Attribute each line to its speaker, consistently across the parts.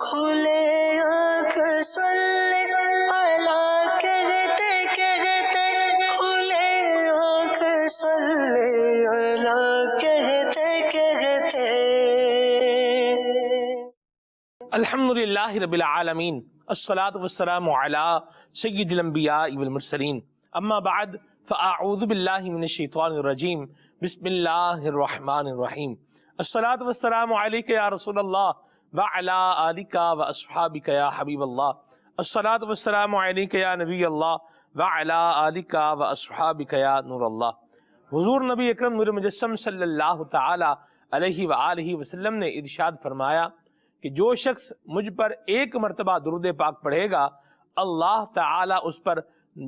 Speaker 1: کھلے آنکھ سلے اللہ کہتے کہتے، کھلے آنکھ سلے اللہ کہتے کہتے۔
Speaker 2: الحمدللہ رب العالمین، الصلاۃ والسلام علی سید الانبیاء والمرسلین، اما بعد فاعوذ باللہ من الشیطان الرجیم، بسم اللہ الرحمن الرحیم۔ الصلاۃ والسلام علیک یا رسول اللہ وعلی آلک واصحابک یا حبیب اللہ۔ الصلاۃ والسلام علیک یا نبی اللہ وعلی آلک واصحابک یا نور اللہ۔ حضور نبی اکرم نور مجسم صلی اللہ تعالی علیہ وآلہ وسلم نے ارشاد فرمایا کہ جو شخص مجھ پر ایک مرتبہ درود پاک پڑھے گا، اللہ تعالی اس پر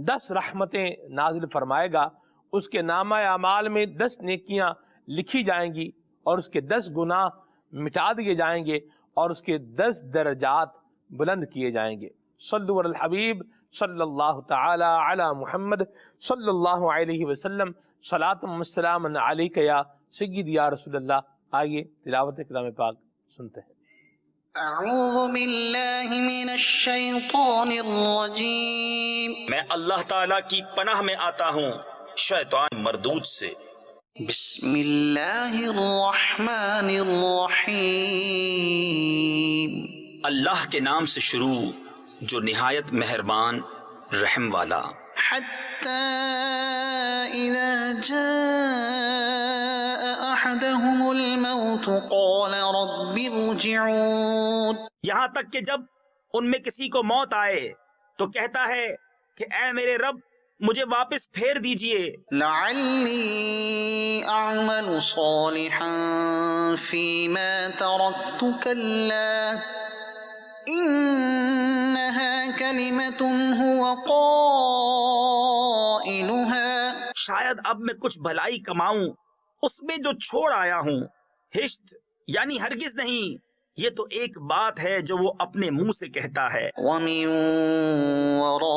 Speaker 2: 10 رحمتیں نازل فرمائے گا، اس کے نامہ اعمال میں 10 نیکیاں لکھی جائیں گی اور اس کے 10 گناہ مٹا دیے جائیں گے اور اس کے 10 درجات بلند کیے جائیں گے۔ صلو علی الحبیب صلی اللہ تعالی علی محمد صلی اللہ علیہ وسلم، صلاۃ و سلام علیک یا سید یا رسول اللہ۔ آئیے تلاوت کلام پاک سنتے ہیں۔
Speaker 3: اعوذ باللہ من الشیطان الرجیم،
Speaker 4: میں اللہ تعالیٰ کی پناہ میں آتا ہوں شیطان مردود سے۔
Speaker 3: بسم اللہ الرحمن الرحیم،
Speaker 4: اللہ کے نام سے شروع جو نہایت مہربان رحم والا۔
Speaker 3: حتی اذا جاء احدهم الموت قال رب ارجعون،
Speaker 4: یہاں تک کہ جب ان میں کسی کو موت آئے تو کہتا ہے کہ اے میرے رب مجھے واپس پھیر دیجئے،
Speaker 3: لعلی اعمل صالحا فیما ترکت کلا انہا کلمت هو قائلها،
Speaker 4: شاید اب میں کچھ بھلائی کماؤں اس میں جو چھوڑ آیا ہوں۔ ہشت یعنی ہرگز نہیں، یہ تو ایک بات ہے جو وہ اپنے منہ سے کہتا ہے۔
Speaker 3: وَمِن وَرَائِهِم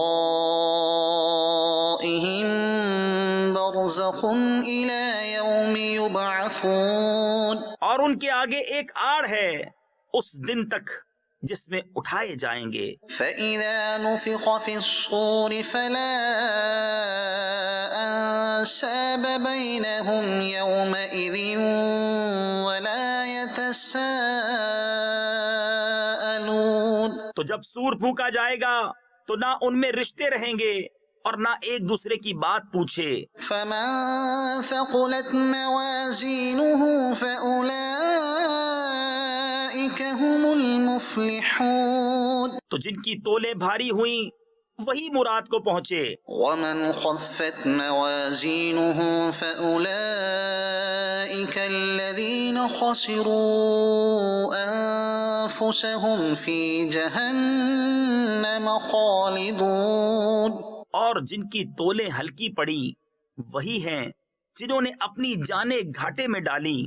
Speaker 3: بَرْزَخٌ إِلَى يَوْمِ يُبْعَثُونَ،
Speaker 4: اور ان کے آگے ایک آڑ ہے اس دن تک جس میں اٹھائے جائیں گے۔
Speaker 3: فَإِذَا نُفِخَ فِي الصُّورِ فَلَا أَنسَابَ بَيْنَهُمْ يَوْمَئِذٍ وَلَا يَتَسَاءَلُونَ،
Speaker 4: تو جب سور پھونکا جائے گا تو نہ ان میں رشتے رہیں گے اور نہ ایک دوسرے کی بات پوچھے۔
Speaker 3: فَمَن ثَقُلَتْ مَوَازِينُهُ فَأُولَئِكَ هُمُ الْمُفْلِحُونَ،
Speaker 4: تو جن کی تولیں بھاری ہوئیں وہی مراد کو پہنچے۔
Speaker 3: وَمَنْ خَفَّتْ مَوَازِينُهُ فَأُولَئِكَ الَّذِينَ خَسِرُوا أَنفُسَهُمْ فِي جَهَنَّمَ خَالِدُونَ،
Speaker 4: اور جن کی تولیں ہلکی پڑی وہی ہیں جنہوں نے اپنی جانیں گھاٹے میں ڈالی،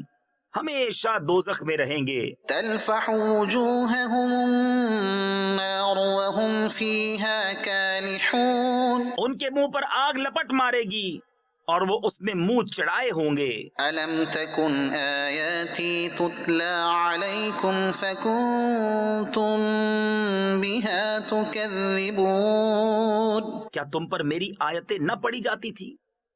Speaker 4: ہمیشہ دوزخ میں رہیں گے۔
Speaker 3: تَلْفَحُ وُجُوهَهُمُ النَّارُ وَهُمْ فِيهَا كَالِحُونَ،
Speaker 4: ان کے منہ پر آگ لپٹ مارے گی اور وہ اس میں منہ چڑھائے ہوں گے۔
Speaker 3: أَلَمْ تَكُنْ آيَاتِي تُتْلَى عَلَيْكُمْ فَكُنْتُمْ بِهَا تُكَذِّبُونَ،
Speaker 4: کیا تم پر میری آیتیں نہ پڑھی جاتی تھی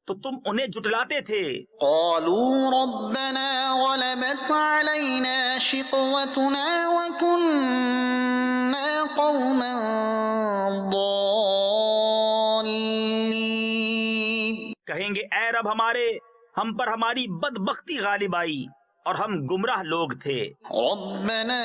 Speaker 4: تو تم انہیں جھٹلاتے تھے۔
Speaker 3: قالوا ربنا غلبت علينا شقوتنا وكنا قوما ضالين،
Speaker 4: کہیں گے اے رب ہمارے، ہم پر ہماری بدبختی غالب آئی اور ہم گمراہ لوگ تھے۔
Speaker 3: ربنا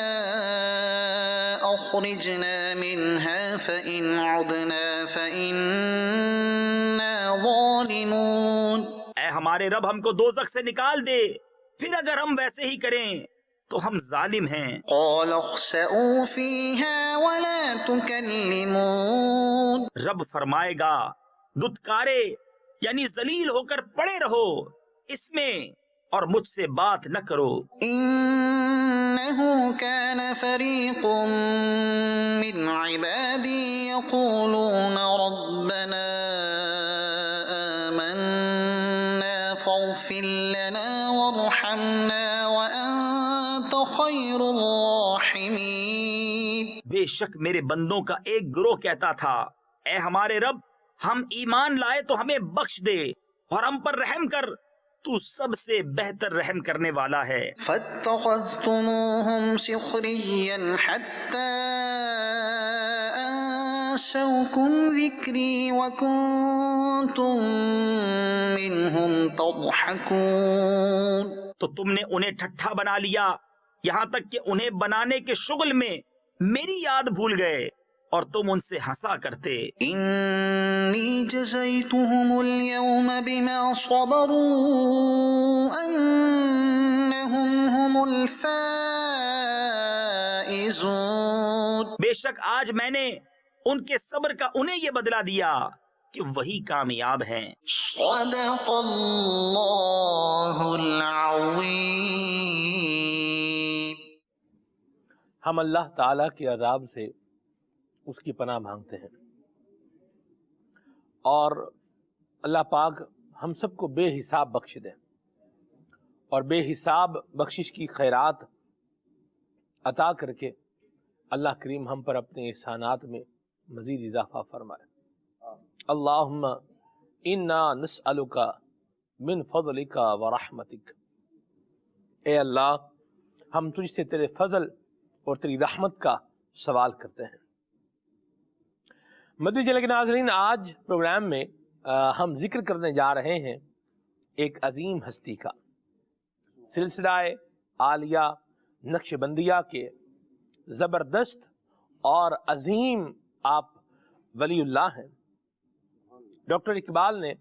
Speaker 3: اخرجنا منها فإن عدنا فإنا ظالمون،
Speaker 4: اے ہمارے رب ہم کو دوزخ سے نکال دے، پھر اگر ہم ویسے ہی کریں تو ہم ظالم ہیں۔
Speaker 3: قال اخسئوا فيها ولا تكلمون،
Speaker 4: رب فرمائے گا دتکارے یعنی ذلیل ہو کر پڑے رہو اس میں اور مجھ سے بات نہ کرو۔
Speaker 3: إنه كان فريق من عبادي يقولون ربنا آمنا فاغفر لنا وارحمنا وأنت خير الراحمين،
Speaker 4: بے شک میرے بندوں کا ایک گروہ کہتا تھا اے ہمارے رب ہم ایمان لائے تو ہمیں بخش دے اور ہم پر رحم کر، تو سب سے بہتر رحم کرنے والا ہے۔
Speaker 3: فاتخذتموهم سخريا حتى أنسوكم ذكري وكنتم منهم تضحكون۔
Speaker 4: تو تم نے انہیں ٹھٹھا بنا لیا یہاں تک کہ انہیں بنانے کے شغل میں میری یاد بھول گئے اور تم ان سے ہنسا کرتے۔
Speaker 3: إني جزيتهم اليوم بما صبروا أنهم هم الفائزون۔
Speaker 4: بے شک آج میں نے ان کے صبر کا انہیں یہ بدلہ دیا کہ وہی کامیاب ہیں۔
Speaker 3: صدق اللہ العظیم۔
Speaker 2: ہم اللہ تعالیٰ کے عذاب سے اس کی پناہ مانگتے ہیں، اور اللہ پاک ہم سب کو بے حساب بخش دے اور بے حساب بخشش کی خیرات عطا کر کے اللہ کریم ہم پر اپنے احسانات میں مزید اضافہ فرمائے۔ اللہم انا نسألک من فضلک ورحمتک، اے اللہ ہم تجھ سے تیرے فضل اور تیری رحمت کا سوال کرتے ہیں۔ مدنی چینل کے ناظرین، آج پروگرام میں ہم ذکر کرنے جا رہے ہیں ایک عظیم ہستی کا۔ سلسلہ عالیہ نقش بندیہ کے زبردست اور عظیم آپ ولی اللہ ہیں۔ ڈاکٹر اقبال نے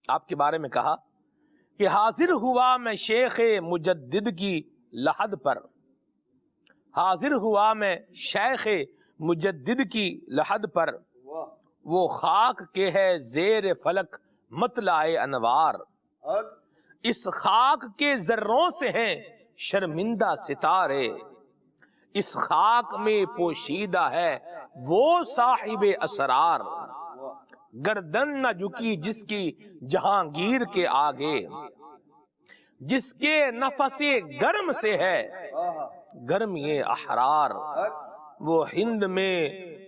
Speaker 2: آپ کے بارے میں کہا کہ حاضر ہوا میں شیخ مجدد کی لحد پر، حاضر ہوا میں شیخ مجدد کی لحد پر، وہ خاک کے ہے زیر فلک مطلع انوار، اس خاک کے ذروں سے ہیں شرمندہ ستارے، اس خاک میں پوشیدہ ہے وہ صاحب اسرار، گردن نہ جھکی جس کی جہانگیر کے آگے، جس کے نفس گرم سے ہے گرمی احرار، وہ ہند میں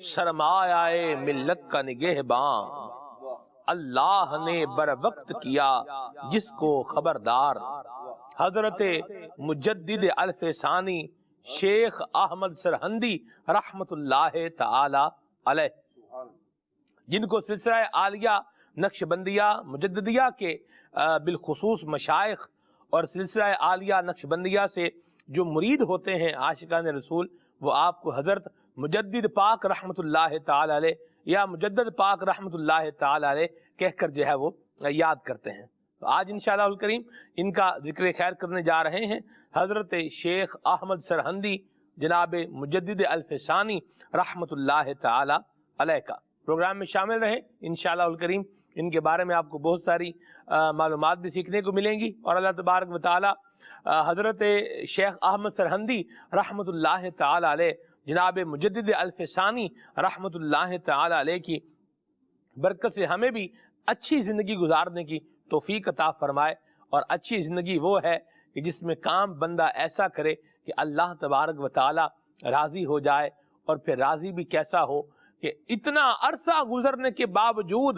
Speaker 2: سرمایہ ملت کا نگہباں، اللہ نے بر وقت کیا جس کو خبردار، حضرت مجدد الف ثانی شیخ احمد سرہندی رحمت اللہ تعالی علیہ، جن کو سلسلہ عالیہ نقش بندیہ مجددیہ کے بالخصوص مشائخ اور سلسلہ عالیہ نقش بندیہ سے جو مرید ہوتے ہیں عاشقان رسول، وہ آپ کو حضرت مجدد پاک رحمت اللہ تعالی علیہ یا مجدد پاک رحمت اللہ تعالی علیہ کہہ کر جو ہے وہ یاد کرتے ہیں۔ تو آج انشاءاللہ الکریم ان کا ذکر خیر کرنے جا رہے ہیں حضرت شیخ احمد سرہندی جناب مجدد الف ثانی رحمت اللہ تعالی علیہ کا۔ پروگرام میں شامل رہیں، انشاءاللہ الکریم ان کے بارے میں آپ کو بہت ساری معلومات بھی سیکھنے کو ملیں گی، اور اللہ تبارک و تعالی حضرت شیخ احمد سرہندی رحمت اللہ تعالی علیہ جناب مجدد الف ثانی رحمت اللہ تعالی علیہ کی برکت سے ہمیں بھی اچھی زندگی گزارنے کی توفیق عطا فرمائے، اور اچھی زندگی وہ ہے کہ جس میں کام بندہ ایسا کرے کہ اللہ تبارک و تعالی راضی ہو جائے، اور پھر راضی بھی کیسا ہو کہ اتنا عرصہ گزرنے کے باوجود،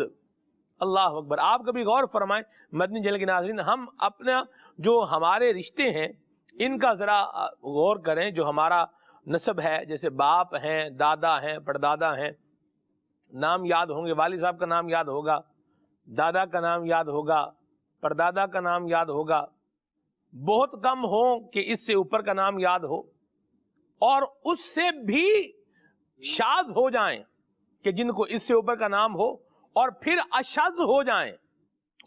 Speaker 2: اللہ اکبر، آپ کبھی غور فرمائیں مدنی چینل کے ناظرین، ہم اپنا جو ہمارے رشتے ہیں ان کا ذرا غور کریں، جو ہمارا نسب ہے، جیسے باپ ہیں، دادا ہیں، پردادا ہیں، نام یاد ہوں گے، والد صاحب کا نام یاد ہوگا، دادا کا نام یاد ہوگا، پردادا کا نام یاد ہوگا، بہت کم ہوں کہ اس سے اوپر کا نام یاد ہو، اور اس سے بھی شاذ ہو جائیں کہ جن کو اس سے اوپر کا نام ہو، اور پھر اشذ ہو جائیں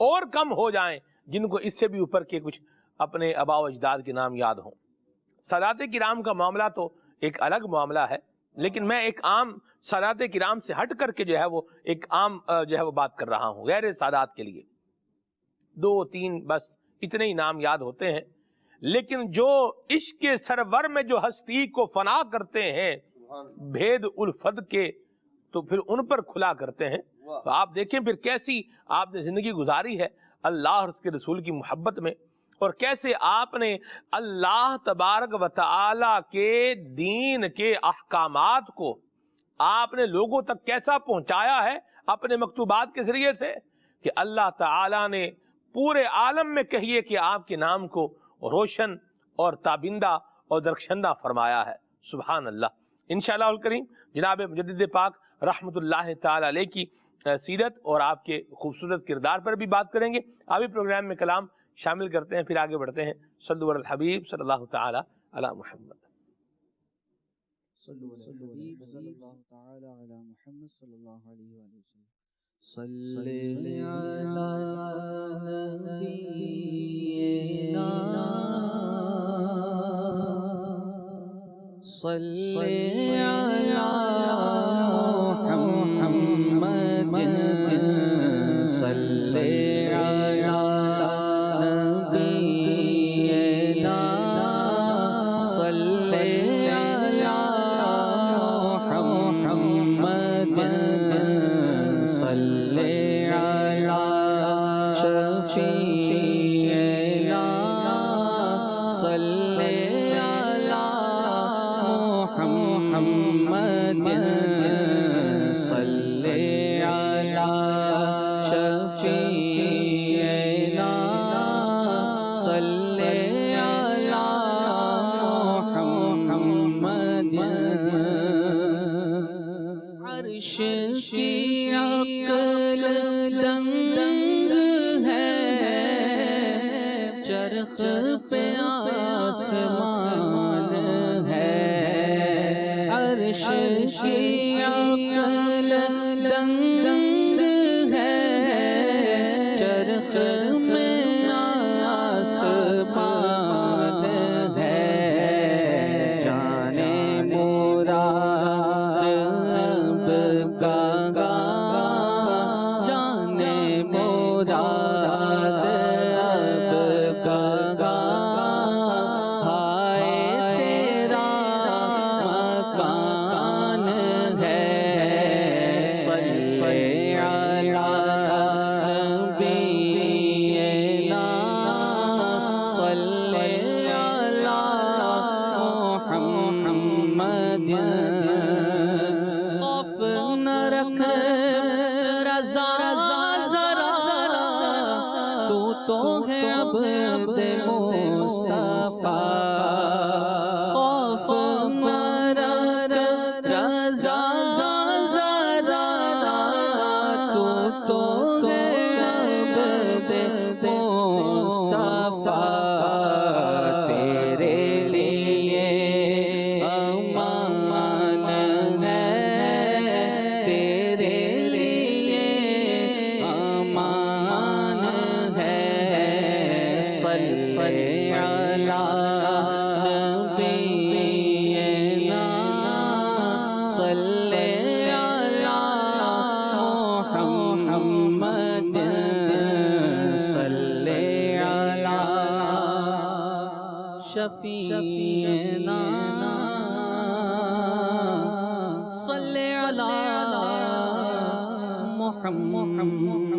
Speaker 2: اور کم ہو جائیں جن کو اس سے بھی اوپر کے کچھ اپنے آباء و اجداد کے نام یاد ہوں۔ سادات کرام کا معاملہ تو ایک الگ معاملہ ہے، لیکن میں ایک عام سادات کرام سے ہٹ کر کے جو ہے وہ ایک عام جو ہے وہ بات کر رہا ہوں، غیر سادات کے لیے 2-3 بس اتنے ہی نام یاد ہوتے ہیں، لیکن جو عشق کے سرور میں جو ہستی کو فنا کرتے ہیں بھید الفت کے، تو پھر ان پر کھلا کرتے ہیں۔ تو آپ دیکھیں پھر کیسی آپ نے زندگی گزاری ہے اللہ اور اس کے رسول کی محبت میں، اور کیسے آپ نے اللہ تبارک و تعالی کے دین کے احکامات کو آپ نے لوگوں تک کیسا پہنچایا ہے اپنے مکتوبات کے ذریعے سے، کہ اللہ تعالی نے پورے عالم میں کہیے کہ آپ کے نام کو روشن اور تابندہ اور درخشندہ فرمایا ہے۔ سبحان اللہ۔ انشاءاللہ الکریم جناب مجدد پاک رحمت اللہ تعالی علیہ کی سیرت اور آپ کے خوبصورت کردار پر بھی بات کریں گے۔ ابھی پروگرام میں کلام شامل کرتے ہیں، پھر آگے بڑھتے ہیں۔ صلو علی الحبیب صلی اللہ تعالی علی محمد۔
Speaker 5: صلو علی الحبیب صلی اللہ تعالی علی محمد صلی اللہ علیہ وآلہ وسلم۔ صلی علی نبینا صلی علی محمد صلی علی نبینا صلی علی محمد صلی علی شفیعنا صلی علی محمد صلی علی شفیعنا صلی علی محمد۔ عرش کی عقل دنگ ہے، چرخ پہ آسمان ہے۔ عرش کی عقل دنگ ہے، چرخ میں آسمان ہے۔ جانے مراد اب کا جانے مراد اب کا ہائے تیرا مکان ہے۔ صلی علی نبینا صلی علی محمد۔ خوف نہ رکھ رضا ذرا، تو ہے عبد مصطفیٰ۔ خوف نہ رکھ رضا ذرا، تو ہے عبد مصطفیٰ۔ تیرے لیے امان ہے، تیرے لیے امان ہے۔ صلی علی نبینا صلی علی محمد صلی علی شفیعنا صلی علی محمد۔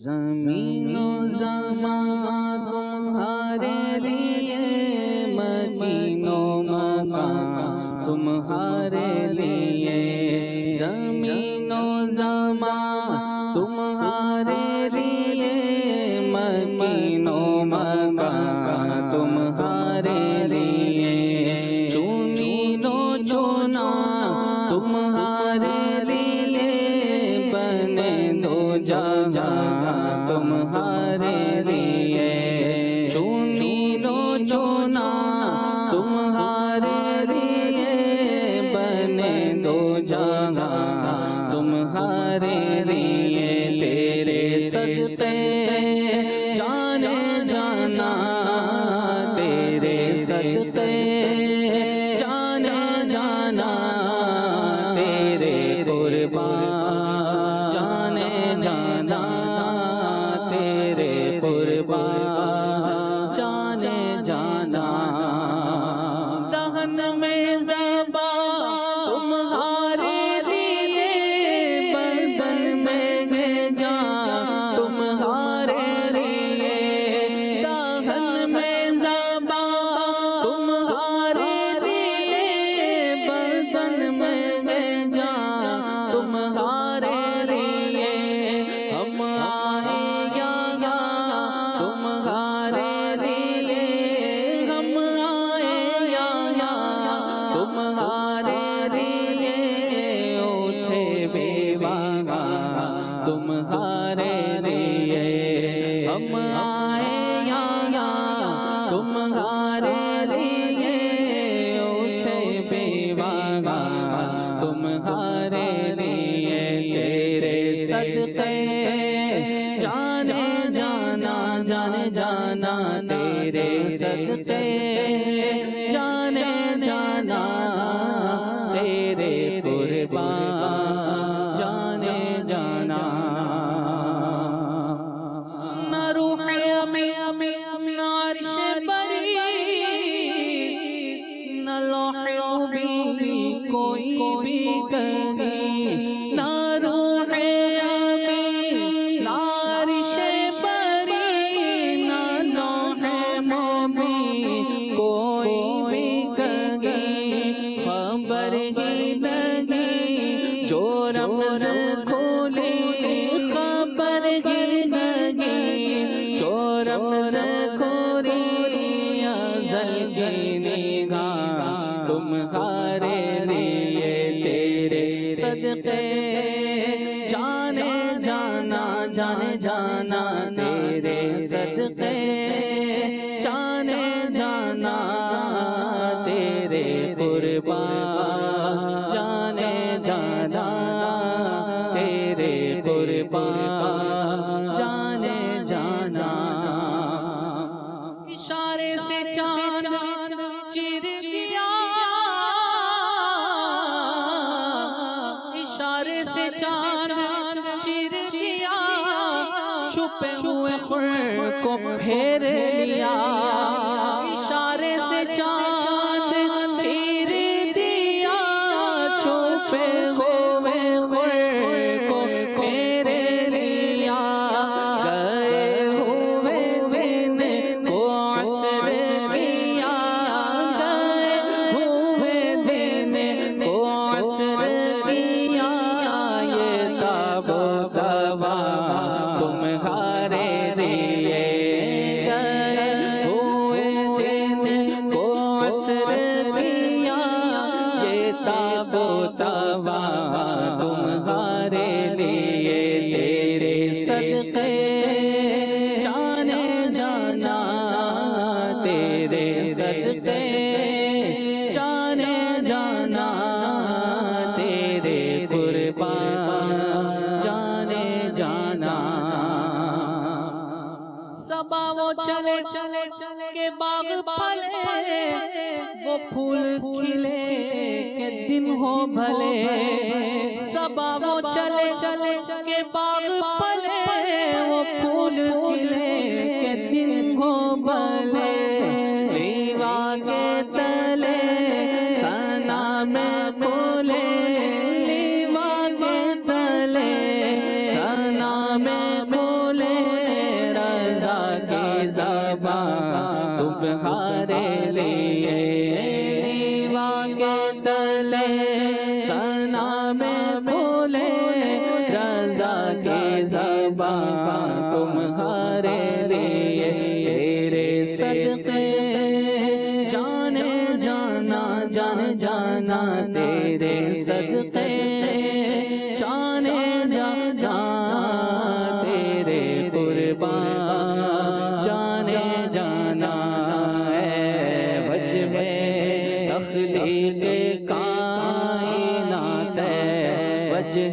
Speaker 5: زمین و زمان تمہارے لیے، مکین و مکان تمہارے لیے۔ زمین و زمان تمہارے لیے، مکین و مکان تمہارے لیے۔ چنین و چنا تمہارے لیے، بنے دو جہاں تمہارے لیے۔ چنین و چنا تمہارے لیے، بنے دو جہاں تمہارے لیے۔ تیرے صدقے جانے جانا، تیرے صدقے جانے جانا، تیرے قربان جانے جانا، تیرے قربان جانے جانا۔ دہن میں زبان تمہارے لیے، بدن میں تمہارے لیے اٹھے بیوانا تمہارے لیے تیرے صدقے جانے جانا جانے جانا تیرے صدقے جانے جانا تیرے قربان جانے جانا نہ روح امی نہ عرش بری نہ لوح بھی کوئی بھی کہیں نہ روح امی نہ عرش بری نہ لوح بھی کوئی بھی کہیں خبر ہی نہیں جو رمز کھولے خبر ہی نہیں جو رمز کھولی ازل کی نگاہ تمہارے لیے تیرے صدقے جانے جانا جانے جانا تیرے صدقے جانے جانا تیرے قربان جانے جانا تیرے قربان جانے جانا اشارے سے چاند چر گیا اشارے سے چاند چر گیا چھپے ہوئے خور کو پھیر لیا اشارے سے چاند چر دیا چھپے ہوئے خور کو پھیر لیا گئے ہوئے دن کو عصر کیا گئے ہوئے دن کو عصر کیا یہ تاب و دوا تمہارے لیے گئے ہوئے دن کو عصر کیا یہ تاب و دوا تمہارے لیے تیرے صدقے جانے جانا تیرے صدقے جانے جانا تیرے قربان جانے جانا صبا وہ چلے کہ باغ پھلے وہ پھول کھلے کہ دن ہو بھلے صبا وہ چلے کہ باغ پھلے وہ پھول کھلے کہ دن ہو بھلے لیوا کے تلے ثنا میں کھولے لیوا کے تلے ثنا میں کھولے رضا کی زبان تمہارے لیے لیوا کے تلے ثنا میں کھولے رضا کی زبان تمہارے لیے تیرے صدقے جانے جانا جانے جانا تیرے صدقے جانے جانا تیرے قربان جانے جانا ہے وجہ تخلیق کائنات ہے وجہ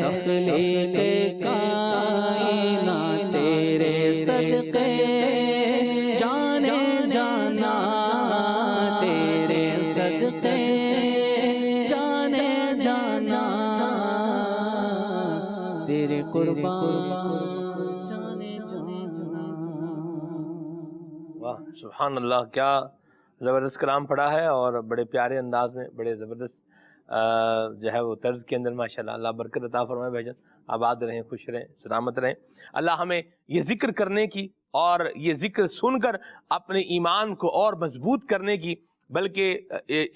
Speaker 5: تخلیق کائنات تیرے صدقے جانے جانا تیرے صدقے جانے جانا تیرے قربان جانے جانا
Speaker 2: واہ سبحان اللہ، کیا زبردست کلام پڑھا ہے اور بڑے پیارے انداز میں، بڑے زبردست جو ہے وہ طرز کے اندر ماشاءاللہ. اللہ برکت عطا فرمائے بھائی جان، آباد رہیں، خوش رہیں، سلامت رہیں. اللہ ہمیں یہ ذکر کرنے کی اور یہ ذکر سن کر اپنے ایمان کو اور مضبوط کرنے کی، بلکہ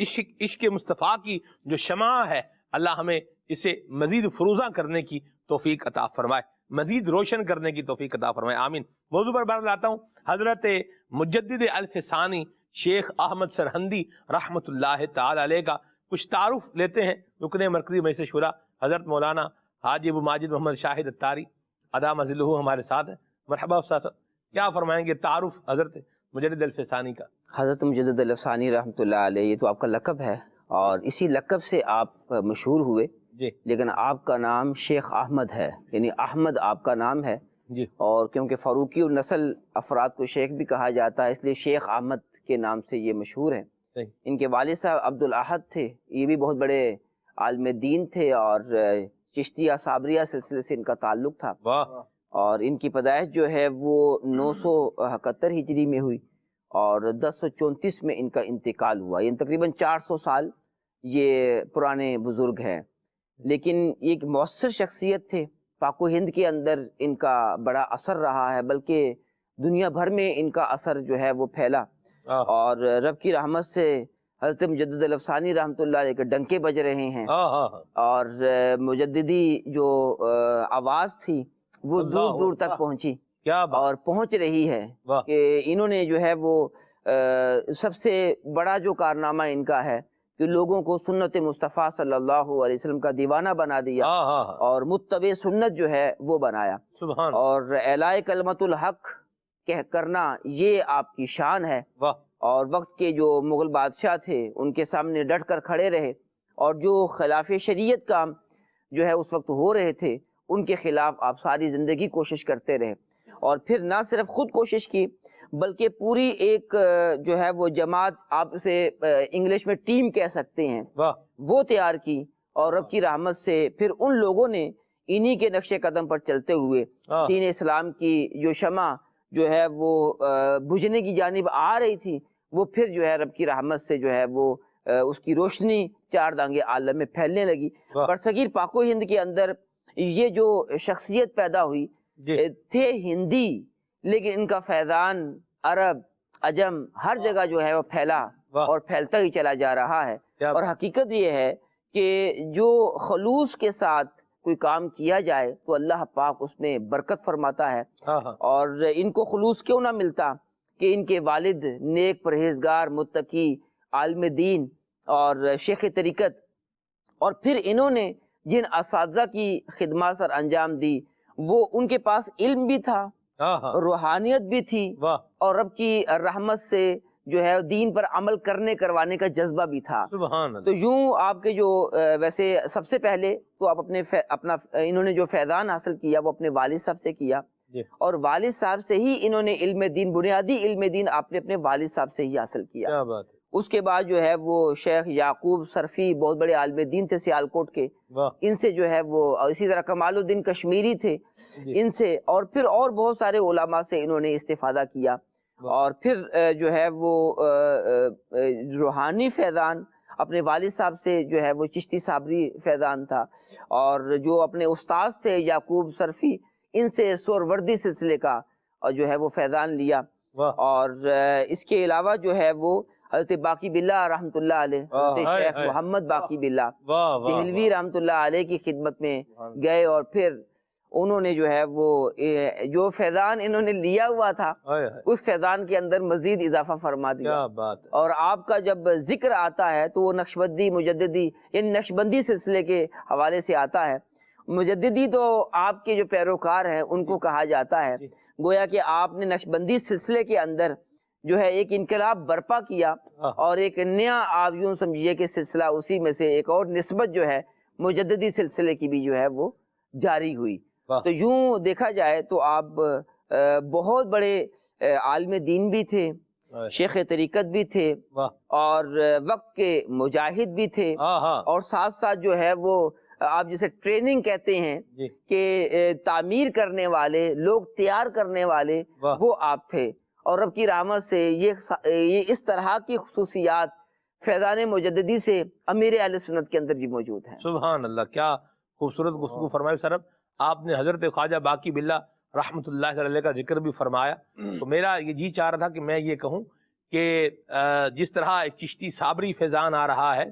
Speaker 2: عشق مصطفیٰ کی جو شمع ہے، اللہ ہمیں اسے مزید فروزاں کرنے کی توفیق عطا فرمائے، مزید روشن کرنے کی توفیق عطا فرمائے، آمین. موضوع پر بات لاتا ہوں. حضرت مجدد الف ثانی شیخ احمد سرہندی رحمۃ اللہ تعالی علیہ کا کچھ تعارف لیتے ہیں. رکن مرکزی مجلس شورا حضرت مولانا حاجی ابو ماجد محمد شاہد اتاری ادام ذلہ ہمارے ساتھ ہیں. مرحبا استاد صاحب، کیا فرمائیں گے تعارف حضرت مجدد الفسانی کا؟
Speaker 6: حضرت مجدد الفسانی رحمۃ اللہ علیہ، یہ تو آپ کا لقب ہے اور اسی لقب سے آپ مشہور ہوئے،
Speaker 2: جی
Speaker 6: لیکن آپ کا نام شیخ احمد ہے، یعنی احمد آپ کا نام ہے،
Speaker 2: جی
Speaker 6: اور کیونکہ فاروقی النسل افراد کو شیخ بھی کہا جاتا ہے، اس لیے شیخ احمد کے نام سے یہ مشہور ہیں۔
Speaker 2: صحیح۔
Speaker 6: ان کے والد صاحب عبدالاحد تھے، یہ بھی بہت بڑے عالم دین تھے اور چشتیہ صابریہ سلسلے سے ان کا تعلق تھا،
Speaker 2: واہ،
Speaker 6: اور ان کی پیدائش جو ہے وہ 971 ہجری میں ہوئی اور 1034 میں ان کا انتقال ہوا، یعنی تقریباً 400 سال یہ پرانے بزرگ ہیں، لیکن یہ ایک مؤثر شخصیت تھے۔ پاک و ہند کے اندر ان کا بڑا اثر رہا ہے، بلکہ دنیا بھر میں ان کا اثر جو ہے وہ پھیلا، اور رب کی رحمت سے حضرت مجدد الفسانی رحمۃ اللہ علیہ کے ڈنکے بج رہے ہیں، اور مجددی جو آواز تھی وہ دور دور تک پہنچی اور پہنچ رہی ہے، کہ انہوں نے جو ہے وہ سب سے بڑا جو کارنامہ ان کا ہے کہ لوگوں کو سنت مصطفیٰ صلی اللہ علیہ وسلم کا دیوانہ بنا دیا اور متبع سنت جو ہے وہ بنایا، اور اعلاء کلمت الحق کرنا یہ آپ کی شان ہے۔ اور وقت کے جو مغل بادشاہ تھے ان کے سامنے ڈٹ کر کھڑے رہے، اور جو خلاف شریعت کام جو ہے اس وقت ہو رہے تھے ان کے خلاف آپ ساری زندگی کوشش کرتے رہے، اور پھر نہ صرف خود کوشش کی بلکہ پوری ایک جو ہے وہ جماعت، آپ اسے انگلش میں ٹیم کہہ سکتے ہیں، وہ تیار کی، اور رب کی رحمت سے پھر ان لوگوں نے انہی کے نقش قدم پر چلتے ہوئے دین اسلام کی جو شمع جو ہے وہ بجھنے کی جانب آ رہی تھی، وہ پھر جو ہے رب کی رحمت سے جو ہے وہ اس کی روشنی چار دانگے عالم میں پھیلنے لگی۔ برصغیر پاک و ہند کے اندر یہ جو شخصیت پیدا ہوئی تھے ہندی، لیکن ان کا فیضان عرب عجم ہر جگہ جو ہے وہ پھیلا اور پھیلتا ہی چلا جا رہا ہے، اور حقیقت یہ ہے کہ جو خلوص کے ساتھ کوئی کام کیا جائے تو اللہ پاک اس میں برکت فرماتا ہے، اور ان کو خلوص کیوں نہ ملتا کہ ان کے والد نیک پرہیزگار متقی عالم دین اور شیخ طریقت، اور پھر انہوں نے جن اساتذہ کی خدمات سر انجام دی وہ ان کے پاس علم بھی تھا، روحانیت بھی تھی، اور رب کی رحمت سے جو ہے دین پر عمل کروانے کا جذبہ بھی تھا۔ تو یوں آپ کے جو ویسے سب سے پہلے تو آپ اپنا انہوں نے جو فیضان حاصل کیا وہ اپنے والد صاحب سے کیا، اور والد صاحب سے ہی انہوں نے علم دین، بنیادی علم دین آپ نے اپنے والد صاحب سے ہی حاصل کیا۔ اس کے بعد جو ہے وہ شیخ یعقوب صرفی بہت بڑے عالم دین تھے سیالکوٹ کے، ان سے جو ہے وہ، اسی طرح کمال الدین کشمیری تھے ان سے، اور پھر اور بہت سارے علماء سے انہوں نے استفادہ کیا، اور پھر جو ہے وہ روحانی فیضان اپنے والد صاحب سے جو ہے وہ چشتی صابری فیضان تھا، اور جو اپنے استاذ تھے یعقوب صرفی ان سے سوروردی سلسلے کا جو ہے وہ فیضان لیا، اور اس کے علاوہ جو ہے وہ حضرت باقی باللہ رحمۃ اللہ علیہ، حضرت شیخ محمد باقی باللہ دہلوی رحمۃ اللہ علیہ کی خدمت میں گئے، اور پھر انہوں نے جو ہے وہ جو فیضان انہوں نے لیا ہوا تھا اس فیضان کے اندر مزید اضافہ فرما دیا، اور آپ کا جب ذکر آتا ہے تو وہ نقشبندی مجددی یعنی نقشبندی سلسلے کے حوالے سے آتا ہے۔ مجددی تو آپ کے جو پیروکار ہیں ان کو کہا جاتا ہے، گویا کہ آپ نے نقشبندی سلسلے کے اندر جو ہے ایک انقلاب برپا کیا، اور ایک نیا آپ یوں سمجھیے کہ سلسلہ اسی میں سے ایک اور نسبت جو ہے مجددی سلسلے کی بھی جو ہے وہ جاری ہوئی۔ تو یوں دیکھا جائے تو آپ بہت بڑے عالم دین بھی تھے، شیخ طریقت بھی تھے، اور وقت کے مجاہد بھی تھے، اور ساتھ ساتھ جو ہے وہ آپ جسے ٹریننگ کہتے ہیں کہ تعمیر کرنے والے لوگ تیار کرنے والے وہ آپ تھے، اور رب کی رحمت سے یہ اس طرح کی خصوصیات فیضان مجددی سے امیر اہل سنت کے اندر بھی موجود ہیں۔
Speaker 2: سبحان اللہ، کیا خوبصورت گفتگو فرمائی سرب۔ آپ نے حضرت خواجہ باقی باللہ رحمۃ اللہ علیہ کا ذکر بھی فرمایا، تو میرا یہ جی چاہ رہا تھا کہ میں یہ کہوں کہ جس طرح ایک چشتی صابری فیضان آ رہا ہے،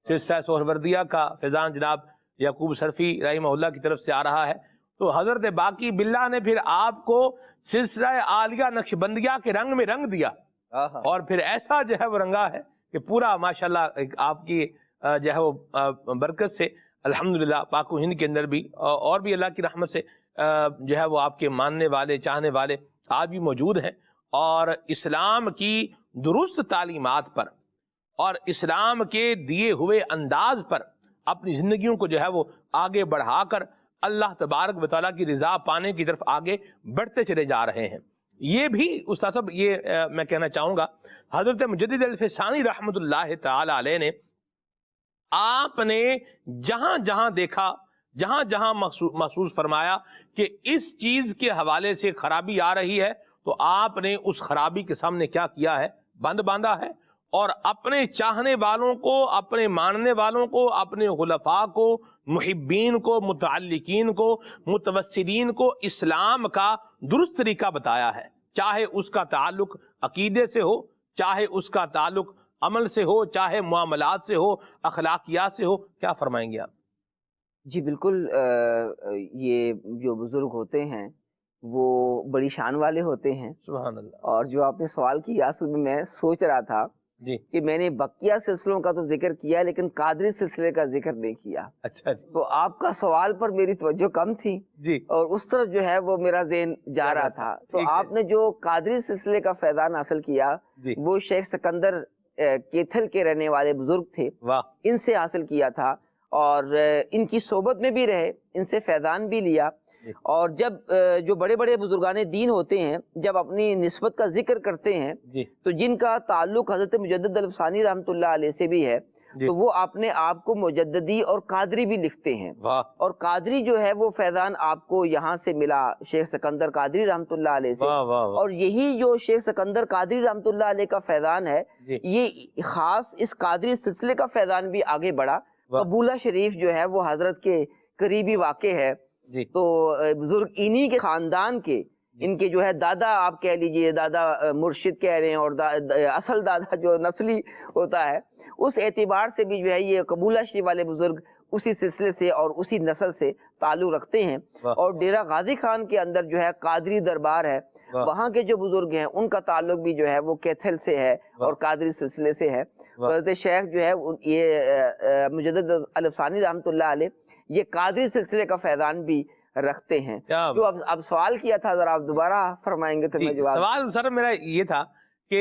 Speaker 2: سلسلہ سہروردیہ کا فیضان جناب یعقوب صرفی رحمہ اللہ کی طرف سے آ رہا ہے، تو حضرت باقی باللہ نے پھر آپ کو سلسلہ عالیہ نقشبندیہ کے رنگ میں رنگ دیا، اور پھر ایسا جو ہے وہ رنگا ہے کہ پورا ماشاءاللہ آپ کی جو ہے وہ برکت سے الحمدللہ پاک و ہند کے اندر بھی اور بھی اللہ کی رحمت سے جو ہے وہ آپ کے ماننے والے چاہنے والے آج بھی موجود ہیں، اور اسلام کی درست تعلیمات پر اور اسلام کے دیے ہوئے انداز پر اپنی زندگیوں کو جو ہے وہ آگے بڑھا کر اللہ تبارک و تعالیٰ کی رضا پانے کی طرف آگے بڑھتے چلے جا رہے ہیں۔ یہ بھی استاد صاحب یہ میں کہنا چاہوں گا، حضرت مجدد الفسانی رحمۃ اللہ تعالی علیہ نے آپ نے جہاں جہاں دیکھا، جہاں جہاں محسوس فرمایا کہ اس چیز کے حوالے سے خرابی آ رہی ہے، تو آپ نے اس خرابی کے سامنے کیا کیا ہے؟ بند باندھا ہے، اور اپنے چاہنے والوں کو، اپنے ماننے والوں کو، اپنے خلفاء کو، محبین کو، متعلقین کو، متوسلین کو اسلام کا درست طریقہ بتایا ہے، چاہے اس کا تعلق عقیدے سے ہو، چاہے اس کا تعلق عمل سے ہو، چاہے معاملات سے ہو، اخلاقیات سے ہو۔ کیا فرمائیں گے آپ؟
Speaker 6: جی بالکل، یہ جو بزرگ ہوتے ہیں وہ بڑی شان والے ہوتے ہیں،
Speaker 2: سبحان اللہ۔
Speaker 6: اور جو آپ نے سوال کیا، اصل میں سوچ رہا تھا
Speaker 2: جی
Speaker 6: کہ میں نے بقیہ سلسلوں کا تو ذکر کیا لیکن قادری سلسلے کا ذکر نہیں کیا،
Speaker 2: اچھا جی،
Speaker 6: تو آپ کا سوال پر میری توجہ کم تھی
Speaker 2: جی
Speaker 6: اور اس طرف جو ہے وہ میرا ذہن جا رہا تھا۔ تو
Speaker 2: ٹھیک ہے۔
Speaker 6: آپ نے جو قادری سلسلے کا فیضان حاصل کیا
Speaker 2: جی
Speaker 6: وہ شیخ سکندر کیتھل کے رہنے والے بزرگ تھے،
Speaker 2: واہ،
Speaker 6: ان سے حاصل کیا تھا، اور ان کی صحبت میں بھی رہے، ان سے فیضان بھی لیا۔ اور جب جو بڑے بڑے بزرگان دین ہوتے ہیں جب اپنی نسبت کا ذکر کرتے ہیں
Speaker 2: جی
Speaker 6: تو جن کا تعلق حضرت مجدد الفسانی رحمۃ اللہ علیہ سے بھی ہے
Speaker 2: جی،
Speaker 6: تو وہ اپنے آپ کو مجددی اور قادری بھی لکھتے ہیں،
Speaker 2: واہ،
Speaker 6: اور قادری جو ہے وہ فیضان آپ کو یہاں سے ملا شیخ سکندر قادری رحمۃ اللہ علیہ سے،
Speaker 2: واہ واہ واہ،
Speaker 6: اور یہی جو شیخ سکندر قادری رحمۃ اللہ علیہ کا فیضان ہے
Speaker 2: جی
Speaker 6: یہ خاص اس قادری سلسلے کا فیضان بھی آگے بڑھا۔
Speaker 2: واہ،
Speaker 6: قبولہ شریف جو ہے وہ حضرت کے قریبی واقع ہے،
Speaker 2: جی
Speaker 6: تو بزرگ انہی کے خاندان کے، ان کے جو ہے دادا آپ کہہ لیجئے، دادا مرشد کہہ رہے ہیں، اور اصل دادا جو نسلی ہوتا ہے، اس اعتبار سے بھی جو ہے یہ قبولہ شریف والے بزرگ اسی سلسلے سے اور اسی نسل سے تعلق رکھتے ہیں۔
Speaker 2: واہ،
Speaker 6: اور ڈیرہ غازی خان کے اندر جو ہے قادری دربار ہے،
Speaker 2: واہ،
Speaker 6: وہاں کے جو بزرگ ہیں ان کا تعلق بھی جو ہے وہ کیتھل سے ہے اور قادری سلسلے سے ہے۔
Speaker 2: واہ،
Speaker 6: حضرت شیخ جو ہے یہ مجدد الفسانی رحمۃ اللہ علیہ یہ قادری سلسلے کا فیضان بھی رکھتے ہیں۔
Speaker 2: کیا
Speaker 6: جو اب سوال کیا تھا، ذرا آپ دوبارہ فرمائیں گے تو میں
Speaker 2: جی،
Speaker 6: جواب۔
Speaker 2: سوال سر میرا یہ تھا کہ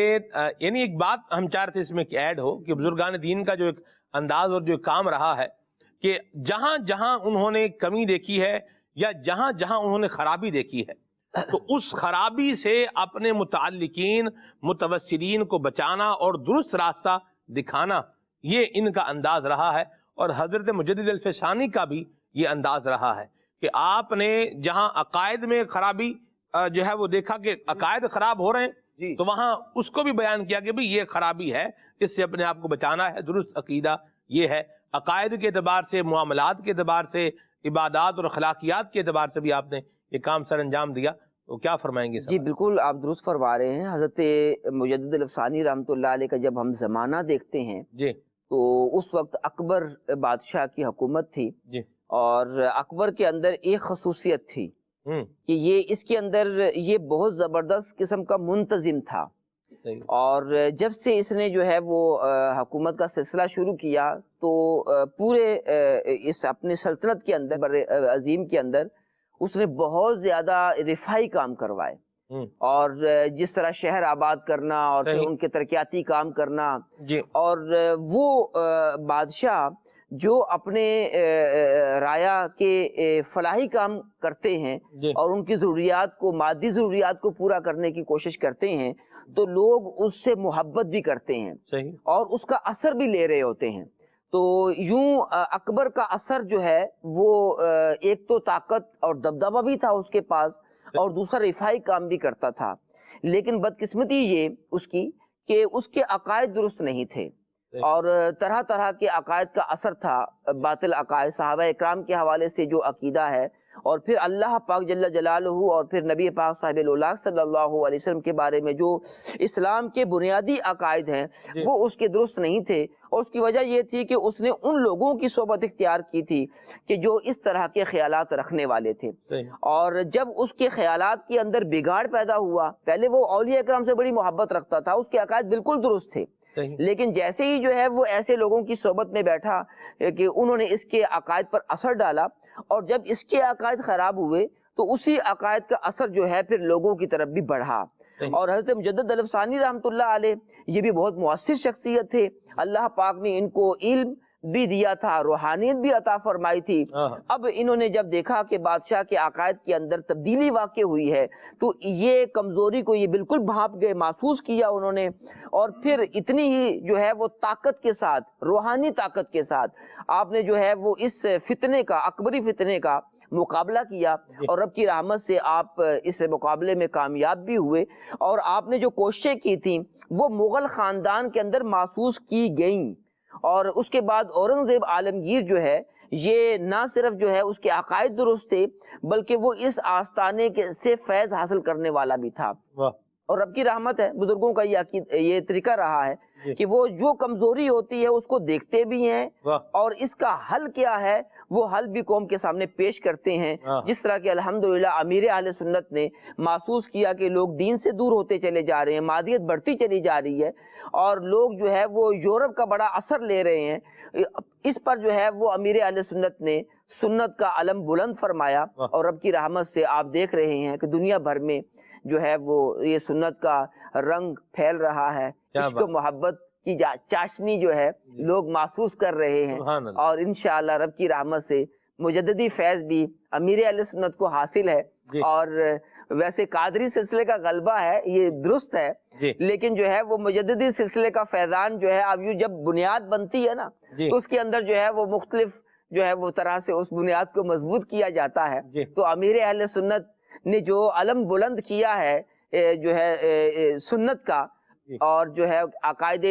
Speaker 2: یعنی ایک بات ہم چاہ رہے تھے اس میں کہ ایڈ ہو کہ بزرگان دین کا جو ایک انداز اور جو کام رہا ہے کہ جہاں جہاں انہوں نے کمی دیکھی ہے یا جہاں جہاں انہوں نے خرابی دیکھی ہے تو اس خرابی سے اپنے متعلقین متوسلین کو بچانا اور درست راستہ دکھانا، یہ ان کا انداز رہا ہے، اور حضرت مجدد الفسانی کا بھی یہ انداز رہا ہے کہ آپ نے جہاں عقائد میں خرابی جو ہے وہ دیکھا کہ عقائد خراب ہو رہے ہیں تو وہاں اس کو بھی بیان کیا کہ بھئی یہ خرابی ہے، اس سے اپنے آپ کو بچانا ہے، درست عقیدہ یہ ہے۔ عقائد کے اعتبار سے، معاملات کے اعتبار سے، عبادات اور اخلاقیات کے اعتبار سے بھی آپ نے یہ کام سر انجام دیا، تو کیا فرمائیں گے؟
Speaker 6: جی بالکل آپ درست فرما رہے ہیں۔ حضرت مجدد الفسانی رحمۃ اللہ علیہ کا جب ہم زمانہ دیکھتے ہیں
Speaker 2: جی
Speaker 6: تو اس وقت اکبر بادشاہ کی حکومت تھی،
Speaker 2: جی،
Speaker 6: اور اکبر کے اندر ایک خصوصیت تھی
Speaker 2: ہوں،
Speaker 6: کہ یہ اس کے اندر یہ بہت زبردست قسم کا منتظم تھا،
Speaker 2: صحیح،
Speaker 6: اور جب سے اس نے جو ہے وہ حکومت کا سلسلہ شروع کیا تو پورے اس اپنی سلطنت کے اندر، بر عظیم کے اندر اس نے بہت زیادہ رفاہی کام کروائے،
Speaker 2: ہوں،
Speaker 6: اور جس طرح شہر آباد کرنا اور پھر
Speaker 2: صحیح،
Speaker 6: ان کے ترقیاتی کام کرنا،
Speaker 2: جی،
Speaker 6: اور وہ بادشاہ جو اپنے رایا کے فلاحی کام کرتے ہیں
Speaker 2: جی،
Speaker 6: اور ان کی ضروریات کو، مادی ضروریات کو پورا کرنے کی کوشش کرتے ہیں تو لوگ اس سے محبت بھی کرتے ہیں
Speaker 2: صحیح،
Speaker 6: اور اس کا اثر بھی لے رہے ہوتے ہیں۔ تو یوں اکبر کا اثر جو ہے وہ ایک تو طاقت اور دبدبہ بھی تھا اس کے پاس، اور دوسرا رفاہی کام بھی کرتا تھا، لیکن بدقسمتی یہ اس کی کہ اس کے عقائد درست نہیں تھے، اور طرح طرح کے عقائد کا اثر تھا، باطل عقائد، صحابہ اکرام کے حوالے سے جو عقیدہ ہے، اور پھر اللہ پاک جل جلالہ اور پھر نبی پاک صاحب الاولاق صلی اللہ علیہ وسلم کے بارے میں جو اسلام کے بنیادی عقائد ہیں وہ اس کے درست نہیں تھے، اور اس کی وجہ یہ تھی کہ اس نے ان لوگوں کی صحبت اختیار کی تھی کہ جو اس طرح کے خیالات رکھنے والے تھے، اور جب اس کے خیالات کے اندر بگاڑ پیدا ہوا، پہلے وہ اولیاء اکرام سے بڑی محبت رکھتا تھا، اس کے عقائد بالکل درست تھے، لیکن جیسے ہی جو ہے وہ ایسے لوگوں کی صحبت میں بیٹھا کہ انہوں نے اس کے عقائد پر اثر ڈالا، اور جب اس کے عقائد خراب ہوئے تو اسی عقائد کا اثر جو ہے پھر لوگوں کی طرف بھی بڑھا، اور حضرت مجدد الف ثانی رحمۃ اللہ علیہ یہ بھی بہت مؤثر شخصیت تھے، اللہ پاک نے ان کو علم بھی دیا تھا، روحانیت بھی عطا فرمائی تھی۔ اب انہوں نے جب دیکھا کہ بادشاہ کے عقائد کے اندر تبدیلی واقع ہوئی ہے تو یہ کمزوری کو یہ بالکل بھانپ گئے، محسوس کیا انہوں نے، اور پھر اتنی ہی جو ہے وہ طاقت کے ساتھ، روحانی طاقت کے ساتھ آپ نے جو ہے وہ اس فتنے کا، اکبری فتنے کا مقابلہ کیا، اور رب کی رحمت سے آپ اس مقابلے میں کامیاب بھی ہوئے، اور آپ نے جو کوششیں کی تھیں وہ مغل خاندان کے اندر محسوس کی گئیں، اور اس کے بعد اورنگزیب عالمگیر جو ہے یہ نہ صرف جو ہے اس کے عقائد درست تھے بلکہ وہ اس آستانے سے فیض حاصل کرنے والا بھی تھا۔ اور رب کی رحمت ہے، بزرگوں کا یہ طریقہ رہا ہے کہ وہ جو کمزوری ہوتی ہے اس کو دیکھتے بھی ہیں اور اس کا حل کیا ہے وہ حل بھی قوم کے سامنے پیش کرتے ہیں، جس طرح کہ الحمدللہ امیر اہل سنت نے محسوس کیا کہ لوگ دین سے دور ہوتے چلے جا رہے ہیں، مادیت بڑھتی چلی جا رہی ہے، اور لوگ جو ہے وہ یورپ کا بڑا اثر لے رہے ہیں، اس پر جو ہے وہ امیر اہل سنت نے سنت کا علم بلند فرمایا، اور رب کی رحمت سے آپ دیکھ رہے ہیں کہ دنیا بھر میں جو ہے وہ یہ سنت کا رنگ پھیل رہا ہے، عشق و محبت کی چاشنی جو ہے لوگ محسوس کر رہے ہیں، اور انشاءاللہ رب کی رحمت سے مجددی فیض بھی امیر اہل سنت کو حاصل ہے۔ اور ویسے قادری سلسلے کا غلبہ ہے، یہ درست ہے، لیکن جو ہے وہ مجددی سلسلے کا فیضان جو ہے اب یوں جب بنیاد بنتی ہے نا تو اس کے اندر جو ہے وہ مختلف جو ہے وہ طرح سے اس بنیاد کو مضبوط کیا جاتا ہے۔ تو امیر اہل سنت نے جو علم بلند کیا ہے جو ہے سنت کا، اور جو ہے عقائد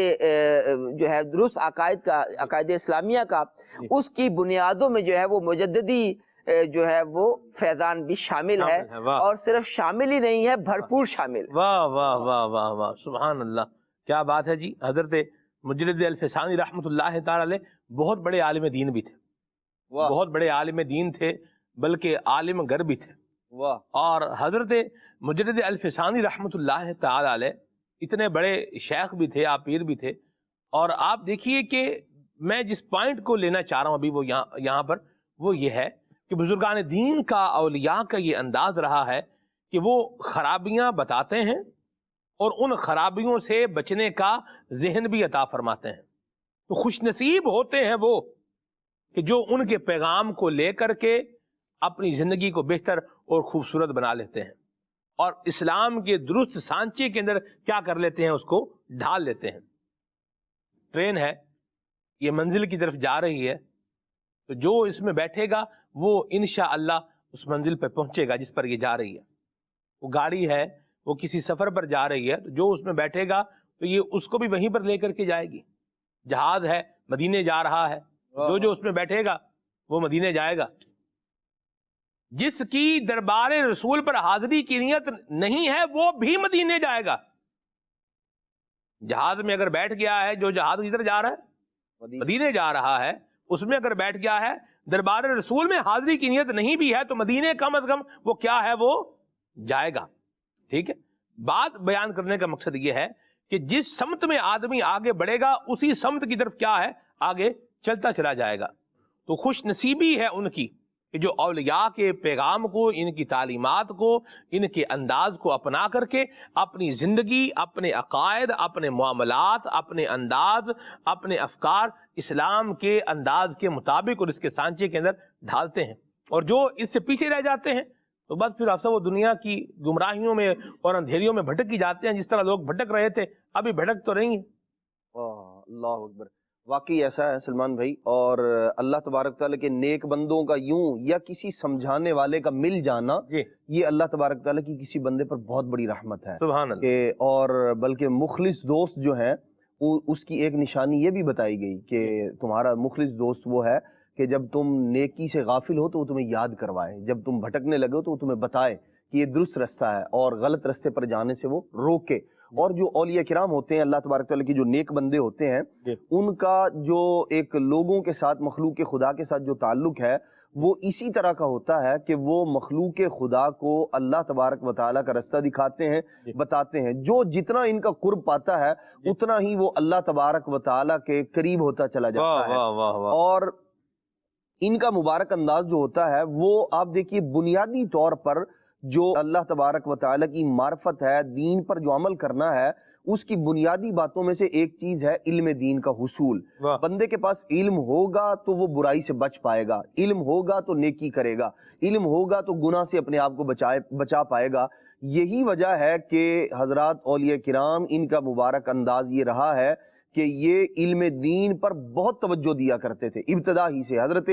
Speaker 6: جو ہے درست عقائد کا، عقائد اسلامیہ کا، اس کی بنیادوں میں جو ہے وہ مجددی جو ہے وہ فیضان بھی شامل ہے، اور صرف شامل ہی نہیں ہے، بھرپور شامل۔
Speaker 2: واہ واہ واہ واہ واہ، سبحان اللہ، کیا بات ہے جی۔ حضرت مجدد الف ثانی رحمۃ اللہ تعالی علیہ بہت بڑے عالم دین بھی تھے، بہت بڑے عالم دین تھے، بلکہ عالم گر بھی تھے۔ اور حضرت مجدد الف ثانی رحمۃ اللہ تعالی علیہ اتنے بڑے شیخ بھی تھے، آپ پیر بھی تھے، اور آپ دیکھیے کہ میں جس پوائنٹ کو لینا چاہ رہا ہوں ابھی وہ یہاں پر وہ یہ ہے کہ بزرگان دین کا، اولیاء کا یہ انداز رہا ہے کہ وہ خرابیاں بتاتے ہیں اور ان خرابیوں سے بچنے کا ذہن بھی عطا فرماتے ہیں۔ تو خوش نصیب ہوتے ہیں وہ کہ جو ان کے پیغام کو لے کر کے اپنی زندگی کو بہتر اور خوبصورت بنا لیتے ہیں، اور اسلام کے درست سانچے کے اندر کیا کر لیتے ہیں، اس کو ڈھال لیتے ہیں۔ ٹرین ہے، یہ منزل کی طرف جا رہی ہے، تو جو اس میں بیٹھے گا وہ انشاءاللہ اس منزل پہ پہنچے گا جس پر یہ جا رہی ہے۔ وہ گاڑی ہے، وہ کسی سفر پر جا رہی ہے، تو جو اس میں بیٹھے گا تو یہ اس کو بھی وہیں پر لے کر کے جائے گی۔ جہاز ہے، مدینے جا رہا ہے، جو اس میں بیٹھے گا وہ مدینے جائے گا۔ جس کی دربار رسول پر حاضری کی نیت نہیں ہے وہ بھی مدینے جائے گا۔ جہاز میں اگر بیٹھ گیا ہے، جو جہاز ادھر جا رہا ہے مدینے جا رہا ہے، اس میں اگر بیٹھ گیا ہے، دربار رسول میں حاضری کی نیت نہیں بھی ہے، تو مدینے کم از کم وہ کیا ہے، وہ جائے گا۔ ٹھیک ہے، بات بیان کرنے کا مقصد یہ ہے کہ جس سمت میں آدمی آگے بڑھے گا اسی سمت کی طرف کیا ہے، آگے چلتا چلا جائے گا۔ تو خوش نصیبی ہے ان کی کہ جو اولیاء کے پیغام کو، ان کی تعلیمات کو، ان کے انداز کو اپنا کر کے اپنی زندگی، اپنے عقائد، اپنے معاملات، اپنے انداز، اپنے افکار اسلام کے انداز کے مطابق اور اس کے سانچے کے اندر ڈھالتے ہیں، اور جو اس سے پیچھے رہ جاتے ہیں تو بس پھر افسر وہ دنیا کی گمراہیوں میں اور اندھیریوں میں بھٹک ہی جاتے ہیں، جس طرح لوگ بھٹک رہے تھے، ابھی بھٹک تو رہی ہیں۔
Speaker 7: اللہ اکبر، واقعی ایسا ہے سلمان بھائی، اور اللہ تبارک تعالیٰ کے نیک بندوں کا یوں یا کسی سمجھانے والے کا مل جانا، یہ اللہ تبارک تعالیٰ کی کسی بندے پر بہت بڑی رحمت ہے۔
Speaker 2: سبحان اللہ۔
Speaker 7: کہ اور بلکہ مخلص دوست جو ہیں اس کی ایک نشانی یہ بھی بتائی گئی کہ تمہارا مخلص دوست وہ ہے کہ جب تم نیکی سے غافل ہو تو وہ تمہیں یاد کروائے، جب تم بھٹکنے لگے ہو تو وہ تمہیں بتائے کہ یہ درست رستہ ہے، اور غلط رستے پر جانے سے وہ روکے۔ اور جو اولیاء کرام ہوتے ہیں، اللہ تبارک تعالیٰ کی جو نیک بندے ہوتے ہیں، ان کا جو ایک لوگوں کے ساتھ، مخلوق خدا کے ساتھ جو تعلق ہے وہ اسی طرح کا ہوتا ہے کہ وہ مخلوق خدا کو اللہ تبارک و تعالیٰ کا رستہ دکھاتے ہیں، بتاتے ہیں۔ جو جتنا ان کا قرب پاتا ہے اتنا ہی وہ اللہ تبارک و تعالیٰ کے قریب ہوتا چلا جاتا ہے۔ اور ان کا مبارک انداز جو ہوتا ہے وہ آپ دیکھیے بنیادی طور پر جو اللہ تبارک و تعالیٰ کی معرفت ہے، دین پر جو عمل کرنا ہے، اس کی بنیادی باتوں میں سے ایک چیز ہے علم دین کا حصول۔ بندے کے پاس علم ہوگا تو وہ برائی سے بچ پائے گا، علم ہوگا تو نیکی کرے گا، علم ہوگا تو گناہ سے اپنے آپ کو بچا پائے گا۔ یہی وجہ ہے کہ حضرات اولیاء کرام ان کا مبارک انداز یہ رہا ہے کہ یہ علم دین پر بہت توجہ دیا کرتے تھے ابتدا ہی سے۔ حضرت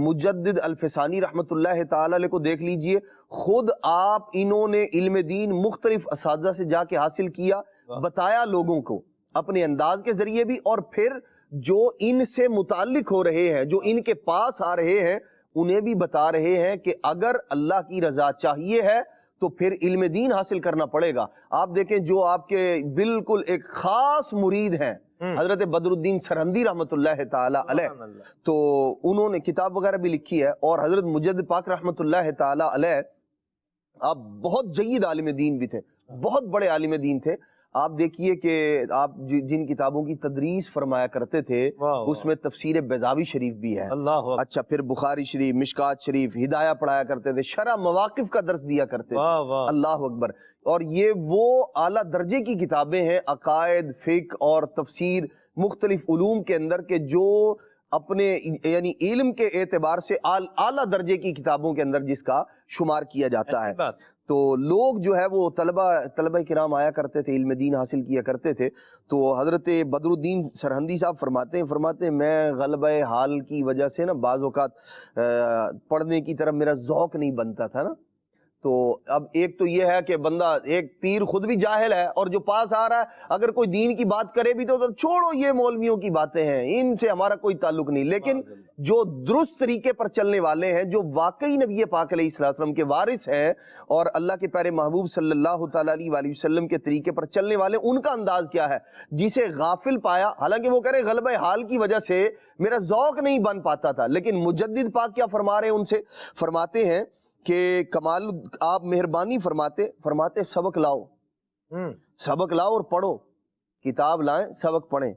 Speaker 7: مجدد الفسانی رحمۃ اللہ تعالی علیہ کو دیکھ لیجئے، خود آپ انہوں نے علم دین مختلف اساتذہ سے جا کے حاصل کیا، بتایا لوگوں کو اپنے انداز کے ذریعے بھی، اور پھر جو ان سے متعلق ہو رہے ہیں، جو ان کے پاس آ رہے ہیں، انہیں بھی بتا رہے ہیں کہ اگر اللہ کی رضا چاہیے ہے تو پھر علم دین حاصل کرنا پڑے گا۔ آپ دیکھیں جو آپ کے بالکل ایک خاص مرید ہیں حضرت بدر الدین سرہندی رحمۃ اللہ تعالی علیہ، تو انہوں نے کتاب وغیرہ بھی لکھی ہے، اور حضرت مجدد پاک رحمۃ اللہ تعالی علیہ آپ بہت جید عالم دین بھی تھے، بہت بڑے عالم دین تھے۔ آپ دیکھیے کہ آپ جن کتابوں کی تدریس فرمایا کرتے تھے اس میں تفسیر بیضاوی شریف بھی ہے، اچھا پھر بخاری شریف، مشکات شریف، ہدایہ پڑھایا کرتے تھے، شرح مواقف کا درس دیا کرتے تھے، اللہ اکبر۔ اور یہ وہ اعلیٰ درجے کی کتابیں ہیں عقائد، فقہ اور تفسیر مختلف علوم کے اندر، کہ جو اپنے یعنی علم کے اعتبار سے اعلیٰ درجے کی کتابوں کے اندر جس کا شمار کیا جاتا ہے۔ تو لوگ جو ہے وہ طلبہ کرام آیا کرتے تھے، علم دین حاصل کیا کرتے تھے۔ تو حضرت بدر الدین سرہندی صاحب فرماتے ہیں میں غلبہ حال کی وجہ سے نا بعض اوقات پڑھنے کی طرف میرا ذوق نہیں بنتا تھا نا۔ تو اب ایک تو یہ ہے کہ بندہ ایک پیر خود بھی جاہل ہے، اور جو پاس آ رہا ہے اگر کوئی دین کی بات کرے بھی تو چھوڑو یہ مولویوں کی باتیں ہیں، ان سے ہمارا کوئی تعلق نہیں۔ لیکن جو درست طریقے پر چلنے والے ہیں، جو واقعی نبی پاک علیہ الصلوۃ والسلام کے وارث ہیں اور اللہ کے پیارے محبوب صلی اللہ تعالیٰ علیہ وآلہ وسلم کے طریقے پر چلنے والے، ان کا انداز کیا ہے؟ جسے غافل پایا، حالانکہ وہ کہہ رہے غلبہ حال کی وجہ سے میرا ذوق نہیں بن پاتا تھا، لیکن مجدد پاک کیا فرما رہے ہیں ان سے؟ فرماتے ہیں کہ کمال آپ مہربانی فرماتے سبق لاؤ اور پڑھو، کتاب لائیں سبق پڑھیں۔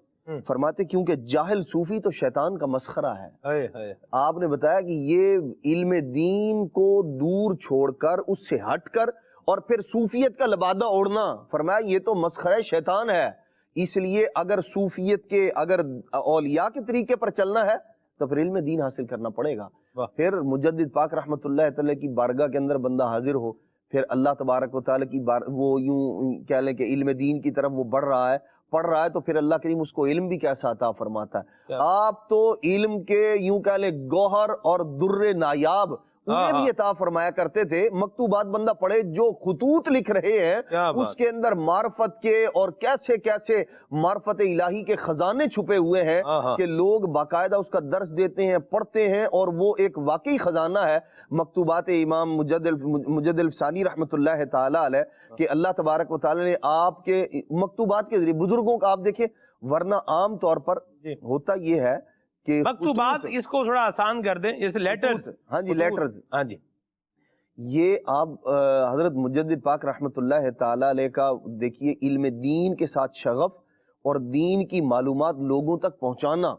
Speaker 7: فرماتے کیونکہ جاہل صوفی تو شیطان کا مسخرہ ہے۔ آپ نے بتایا کہ یہ علم دین کو دور چھوڑ کر، اس سے ہٹ کر، اور پھر صوفیت کا لبادہ اوڑھنا، فرمایا یہ تو مسخرہ شیطان ہے۔ اس لیے اگر صوفیت کے، اگر اولیاء کے طریقے پر چلنا ہے تو پھر علم دین حاصل کرنا پڑے گا۔ پھر مجدد پاک رحمۃ اللہ تعالی کی بارگاہ کے اندر بندہ حاضر ہو، پھر اللہ تبارک و تعالی کی وہ یوں کہہ لیں کہ علم دین کی طرف وہ بڑھ رہا ہے، پڑھ رہا ہے، تو پھر اللہ کریم اس کو علم بھی کیسا عطا فرماتا ہے۔ آپ تو علم کے یوں کہہ لیں گوہر اور در نایاب انہیں بھی عطا فرمایا کرتے تھے۔ مکتوبات بندہ پڑھے، جو خطوط لکھ رہے ہیں اس کے اندر معرفت کے اور کیسے کیسے معرفت الہی کے خزانے چھپے ہوئے ہیں کہ لوگ باقاعدہ اس کا درس دیتے ہیں، پڑھتے ہیں، اور وہ ایک واقعی خزانہ ہے مکتوبات امام مجدد الفسانی رحمۃ اللہ تعالی علیہ، کہ اللہ تبارک و تعالی نے آپ کے مکتوبات کے ذریعے بزرگوں کا آپ دیکھیں، ورنہ عام طور پر ہوتا یہ ہے کہ
Speaker 2: مکتوبات، اس کو تھوڑا آسان کر دیں، جیسے لیٹرز،
Speaker 7: ہاں جی لیٹرز،
Speaker 2: ہاں جی،
Speaker 7: یہ آپ حضرت مجدد پاک رحمۃ اللہ تعالی علیہ کا دیکھیے علم دین کے ساتھ شغف اور دین کی معلومات لوگوں تک پہنچانا۔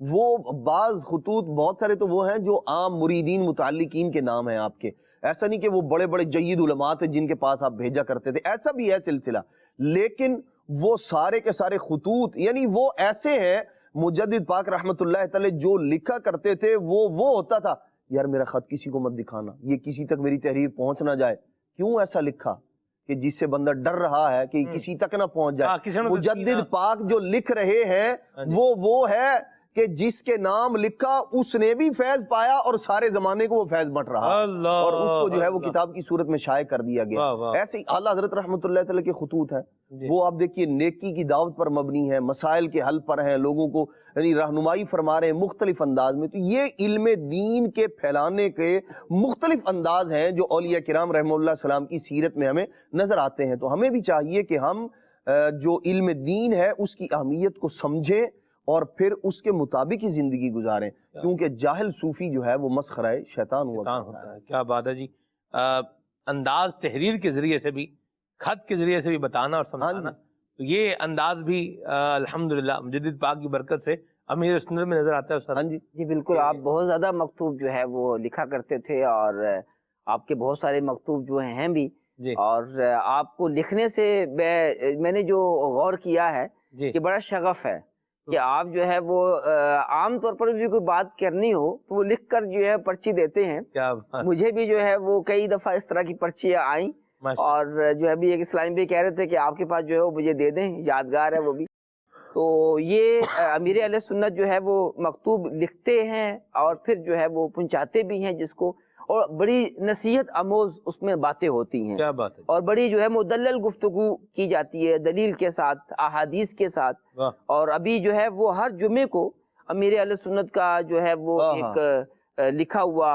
Speaker 7: وہ بعض خطوط بہت سارے تو وہ ہیں جو عام مریدین متعلقین کے نام ہیں آپ کے، ایسا نہیں کہ وہ بڑے بڑے جید علماء تھے جن کے پاس آپ بھیجا کرتے تھے، ایسا بھی ہے سلسلہ، لیکن وہ سارے کے سارے خطوط یعنی وہ ایسے ہیں مجدد پاک رحمۃ اللہ تعالی جو لکھا کرتے تھے، وہ ہوتا تھا یار میرا خط کسی کو مت دکھانا، یہ کسی تک میری تحریر پہنچ نہ جائے۔ کیوں ایسا لکھا؟ کہ جس سے بندہ ڈر رہا ہے کہ کسی تک نہ پہنچ جائے۔ مجدد پاک جو لکھ رہے ہیں وہ ہے کہ جس کے نام لکھا اس نے بھی فیض پایا اور سارے زمانے کو وہ فیض بٹ رہا، اور اس کو جو ہے وہ کتاب کی صورت میں شائع کر دیا گیا۔ ایسے ہی اعلیٰ حضرت رحمۃ اللہ تعالی کے خطوط ہیں، وہ آپ دیکھیے نیکی کی دعوت پر مبنی ہے، مسائل کے حل پر ہیں، لوگوں کو یعنی رہنمائی فرما رہے ہیں مختلف انداز میں۔ تو یہ علم دین کے پھیلانے کے مختلف انداز ہیں جو اولیاء کرام رحمہ اللہ السلام کی سیرت میں ہمیں نظر آتے ہیں۔ تو ہمیں بھی چاہیے کہ ہم جو علم دین ہے اس کی اہمیت کو سمجھیں اور پھر اس کے مطابق ہی زندگی گزاریں، کیونکہ جاہل صوفی جو ہے وہ مسخرہ شیطان ہوتا ہے۔
Speaker 2: کیا بات ہے جی، انداز تحریر کے ذریعے سے بھی، خط کے ذریعے سے بھی بتانا اور سمجھانا، تو یہ انداز بھی الحمدللہ مجدد پاک کی برکت سے امیر سنت میں نظر آتا ہے۔
Speaker 6: ہاں جی بالکل، آپ بہت زیادہ مکتوب جو ہے وہ لکھا کرتے تھے، اور آپ کے بہت سارے مکتوب جو ہیں بھی،
Speaker 2: جی
Speaker 6: اور آپ کو لکھنے سے میں نے جو غور کیا ہے
Speaker 2: جی
Speaker 6: کہ بڑا شغف ہے کہ آپ جو ہے وہ عام طور پر بھی کوئی بات کرنی ہو تو وہ لکھ کر جو ہے پرچی دیتے ہیں.
Speaker 2: کیا بات،
Speaker 6: مجھے بھی جو ہے وہ کئی دفعہ اس طرح کی پرچیاں آئیں،
Speaker 2: ماشاء
Speaker 6: اور جو ہے بھی ایک اسلامی بھی کہہ رہے تھے کہ آپ کے پاس جو ہے وہ مجھے دے دیں، یادگار ہے وہ بھی. تو یہ امیر اہل سنت جو ہے وہ مکتوب لکھتے ہیں اور پھر جو ہے وہ پہنچاتے بھی ہیں جس کو، اور بڑی نصیحت آموز اس میں باتیں ہوتی ہیں،
Speaker 2: کیا بات ہے،
Speaker 6: اور بڑی جو ہے مدلل گفتگو کی جاتی ہے دلیل کے ساتھ، احادیث کے ساتھ.
Speaker 2: واہ،
Speaker 6: اور ابھی جو ہے وہ ہر جمعے کو امیر اہل سنت کا جو ہے وہ ایک لکھا ہوا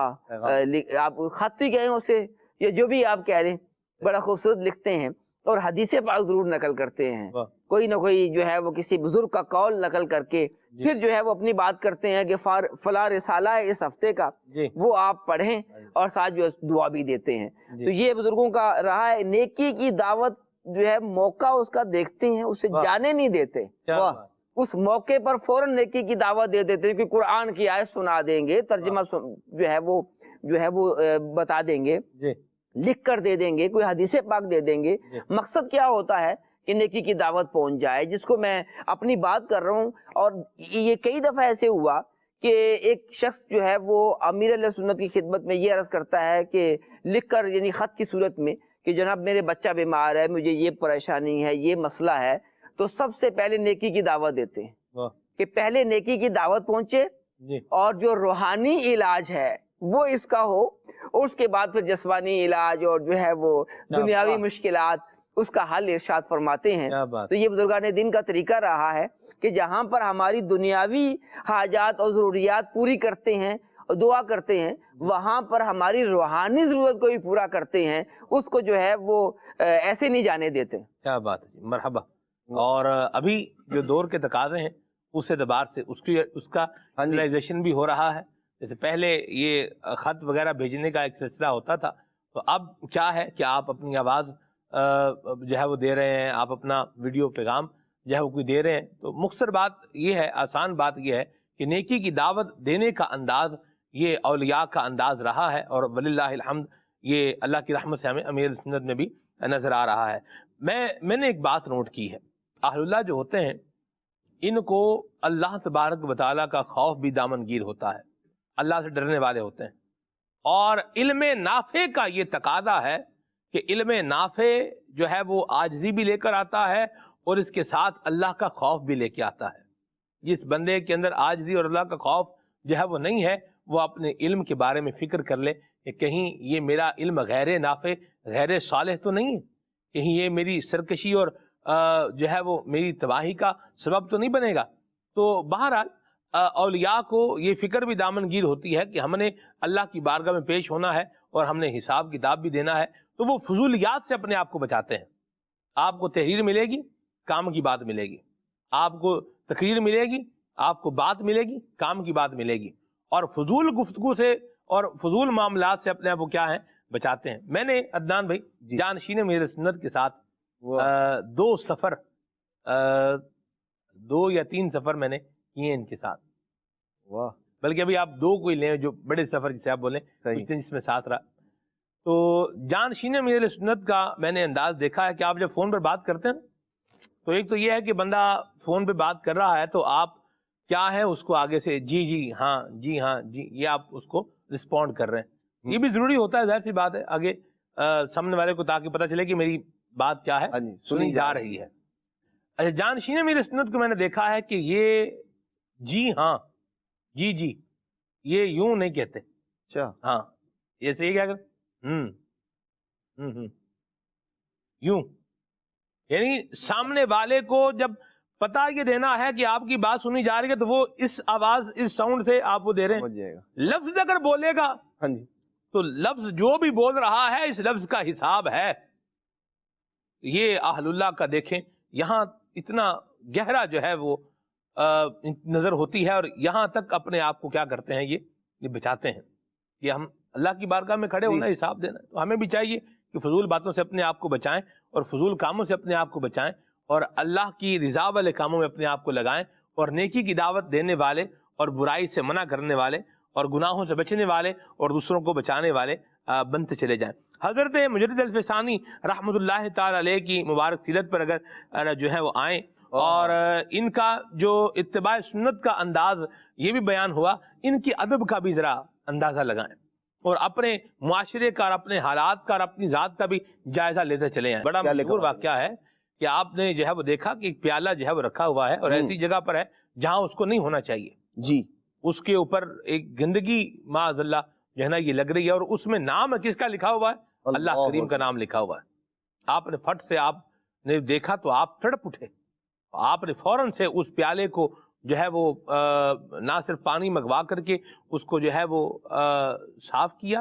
Speaker 6: آپ خط ہی کہیں اسے یا جو بھی آپ کہہ لیں، بڑا خوبصورت لکھتے ہیں اور حدیث پاک ضرور نقل کرتے ہیں.
Speaker 2: واہ،
Speaker 6: کوئی نہ کوئی جو ہے وہ کسی بزرگ کا قول نقل کر کے پھر جو ہے وہ اپنی بات کرتے ہیں کہ فلاں رسالہ ہے اس ہفتے کا،
Speaker 2: جی
Speaker 6: وہ آپ پڑھیں اور ساتھ جو ہے دعا بھی دیتے ہیں.
Speaker 2: جی.
Speaker 6: تو یہ بزرگوں کا رہا ہے. نیکی کی دعوت جو ہے موقع اس کا دیکھتے ہیں، اسے
Speaker 2: واہ.
Speaker 6: جانے نہیں دیتے،
Speaker 2: کیا
Speaker 7: واہ.
Speaker 2: بات،
Speaker 6: اس موقع پر فوراً نیکی کی دعوت دے دیتے ہیں کہ قرآن کی آیت سنا دیں گے، ترجمہ جو ہے وہ بتا دیں گے،
Speaker 2: جی
Speaker 6: لکھ کر دے دیں گے، کوئی حدیث پاک دے دیں گے.
Speaker 2: جی.
Speaker 6: مقصد کیا ہوتا ہے کہ نیکی کی دعوت پہنچ جائے. جس کو میں اپنی بات کر رہا ہوں، اور یہ کئی دفعہ ایسے ہوا کہ ایک شخص جو ہے وہ امیر علیہ سنت کی خدمت میں یہ عرض کرتا ہے کہ لکھ کر، یعنی خط کی صورت میں، کہ جناب میرے بچہ بیمار ہے، مجھے یہ پریشانی ہے، یہ مسئلہ ہے. تو سب سے پہلے نیکی کی دعوت دیتے ہیں
Speaker 2: واہ،
Speaker 6: کہ پہلے نیکی کی دعوت پہنچے
Speaker 2: جی
Speaker 6: اور جو روحانی علاج ہے وہ اس کا ہو، اور اس کے بعد پھر جسمانی علاج اور جو ہے وہ دنیاوی مشکلات اس کا حل ارشاد فرماتے ہیں.
Speaker 2: کیا بات،
Speaker 6: تو یہ بزرگان دین کا طریقہ رہا ہے کہ جہاں پر ہماری دنیاوی حاجات اور ضروریات پوری کرتے ہیں اور دعا کرتے ہیں، وہاں پر ہماری روحانی ضرورت کو بھی پورا کرتے ہیں، اس کو جو ہے وہ ایسے نہیں جانے دیتے.
Speaker 2: کیا بات ہے جی، مرحبا. اور ابھی جو دور کے تقاضے ہیں اس اعتبار سے اس کا یوٹیلائزیشن بھی ہو رہا ہے. جیسے پہلے یہ خط وغیرہ بھیجنے کا ایک سلسلہ ہوتا تھا، تو اب کیا ہے کہ آپ اپنی آواز جو ہے وہ دے رہے ہیں، آپ اپنا ویڈیو پیغام جو ہے وہ کوئی دے رہے ہیں. تو مختصر بات یہ ہے، آسان بات یہ ہے کہ نیکی کی دعوت دینے کا انداز یہ اولیاء کا انداز رہا ہے، اور وللہ الحمد یہ اللہ کی رحمت سے ہمیں امیر سنت میں بھی نظر آ رہا ہے. میں نے ایک بات نوٹ کی ہے، اہل اللہ جو ہوتے ہیں ان کو اللہ تبارک و تعالیٰ کا خوف بھی دامن گیر ہوتا ہے، اللہ سے ڈرنے والے ہوتے ہیں. اور علم نافع کا یہ تقاضا ہے کہ علم نافع جو ہے وہ عاجزی بھی لے کر آتا ہے اور اس کے ساتھ اللہ کا خوف بھی لے کے آتا ہے. جس بندے کے اندر عاجزی اور اللہ کا خوف جو ہے وہ نہیں ہے، وہ اپنے علم کے بارے میں فکر کر لے کہ کہیں یہ میرا علم غیر نافع، غیر صالح تو نہیں ہے، کہیں یہ میری سرکشی اور جو ہے وہ میری تباہی کا سبب تو نہیں بنے گا. تو بہرحال اولیاء کو یہ فکر بھی دامن گیر ہوتی ہے کہ ہم نے اللہ کی بارگاہ میں پیش ہونا ہے اور ہم نے حساب کتاب بھی دینا ہے. تو وہ فضولیات سے اپنے آپ کو بچاتے ہیں. آپ کو تحریر ملے گی، کام کی بات ملے گی. آپ کو تقریر ملے گی، آپ کو بات ملے گی، کام کی بات ملے گی. اور فضول گفتگو سے اور فضول معاملات سے اپنے آپ کو کیا ہیں، بچاتے ہیں. میں نے عدنان بھائی جانشین امیر سنت کے ساتھ 2 سفر 2 یا 3 سفر میں نے کیے ان کے ساتھ.
Speaker 7: واہ،
Speaker 2: بلکہ ابھی آپ 2 کوئی لیں جو بڑے سفر جسے آپ بولیں جس میں ساتھ رہا. تو جانشین امیر سنت کا میں نے انداز دیکھا ہے کہ آپ جب فون پر بات کرتے ہیں تو ایک تو یہ ہے کہ بندہ فون پہ بات کر رہا ہے تو آپ کیا ہے اس کو آگے سے جی ہاں جی یہ آپ اس کو رسپونڈ کر رہے ہیں. یہ بھی ضروری ہوتا ہے، ظاہر سی بات ہے، آگے سامنے والے کو تاکہ پتہ چلے کہ میری بات کیا ہے، سنی جا رہی ہے. اچھا، جانشین امیر سنت کو میں نے دیکھا ہے کہ یہ جی ہاں جی یہ یوں نہیں کہتے.
Speaker 7: اچھا،
Speaker 2: ہاں ایسے یہ کیا کر یوں، یعنی سامنے والے کو جب پتہ یہ دینا ہے کہ آپ کی بات سنی جا رہی ہے تو وہ اس آواز، اس ساؤنڈ سے آپ وہ دے رہے ہیں. لفظ اگر بولے گا
Speaker 7: ہاں جی،
Speaker 2: تو لفظ جو بھی بول رہا ہے اس لفظ کا حساب ہے. یہ اہل اللہ کا دیکھیں یہاں اتنا گہرا جو ہے وہ نظر ہوتی ہے، اور یہاں تک اپنے آپ کو کیا کرتے ہیں، یہ بچاتے ہیں کہ ہم اللہ کی بارگاہ میں کھڑے ہونا، حساب دینا. تو ہمیں بھی چاہیے کہ فضول باتوں سے اپنے آپ کو بچائیں اور فضول کاموں سے اپنے آپ کو بچائیں اور اللہ کی رضا والے کاموں میں اپنے آپ کو لگائیں، اور نیکی کی دعوت دینے والے اور برائی سے منع کرنے والے اور گناہوں سے بچنے والے اور دوسروں کو بچانے والے بنتے چلے جائیں۔ حضرت مجدد الفسانی رحمۃ اللہ تعالی علیہ کی مبارک سیرت پر اگر جو ہے وہ آئیں اور ان کا جو اتباع سنت کا انداز یہ بھی بیان ہوا، ان کی ادب کا بھی ذرا اندازہ لگائیں اور اپنے معاشرے کا اور اپنے حالات کا اور اپنی ذات کا بھی جائزہ لیتے چلے جائیں۔ بڑا مشہور واقعہ ہے کہ آپ نے جو ہے وہ دیکھا کہ ایک پیالہ جو ہے وہ رکھا ہوا ہے اور ایسی جگہ پر ہے جہاں اس کو نہیں ہونا چاہیے،
Speaker 7: جی،
Speaker 2: اس کے اوپر ایک گندگی معاذ اللہ جو ہے نا یہ لگ رہی ہے، اور اس میں نام کس کا لکھا ہوا ہے؟ اللہ کریم کا نام لکھا ہوا ہے۔ آپ نے فٹ سے آپ نے دیکھا تو آپ تڑپ اٹھے، آپ نے فوراً سے اس پیالے کو جو ہے وہ نہ صرف پانی منگوا کر کے اس کو جو ہے وہ صاف کیا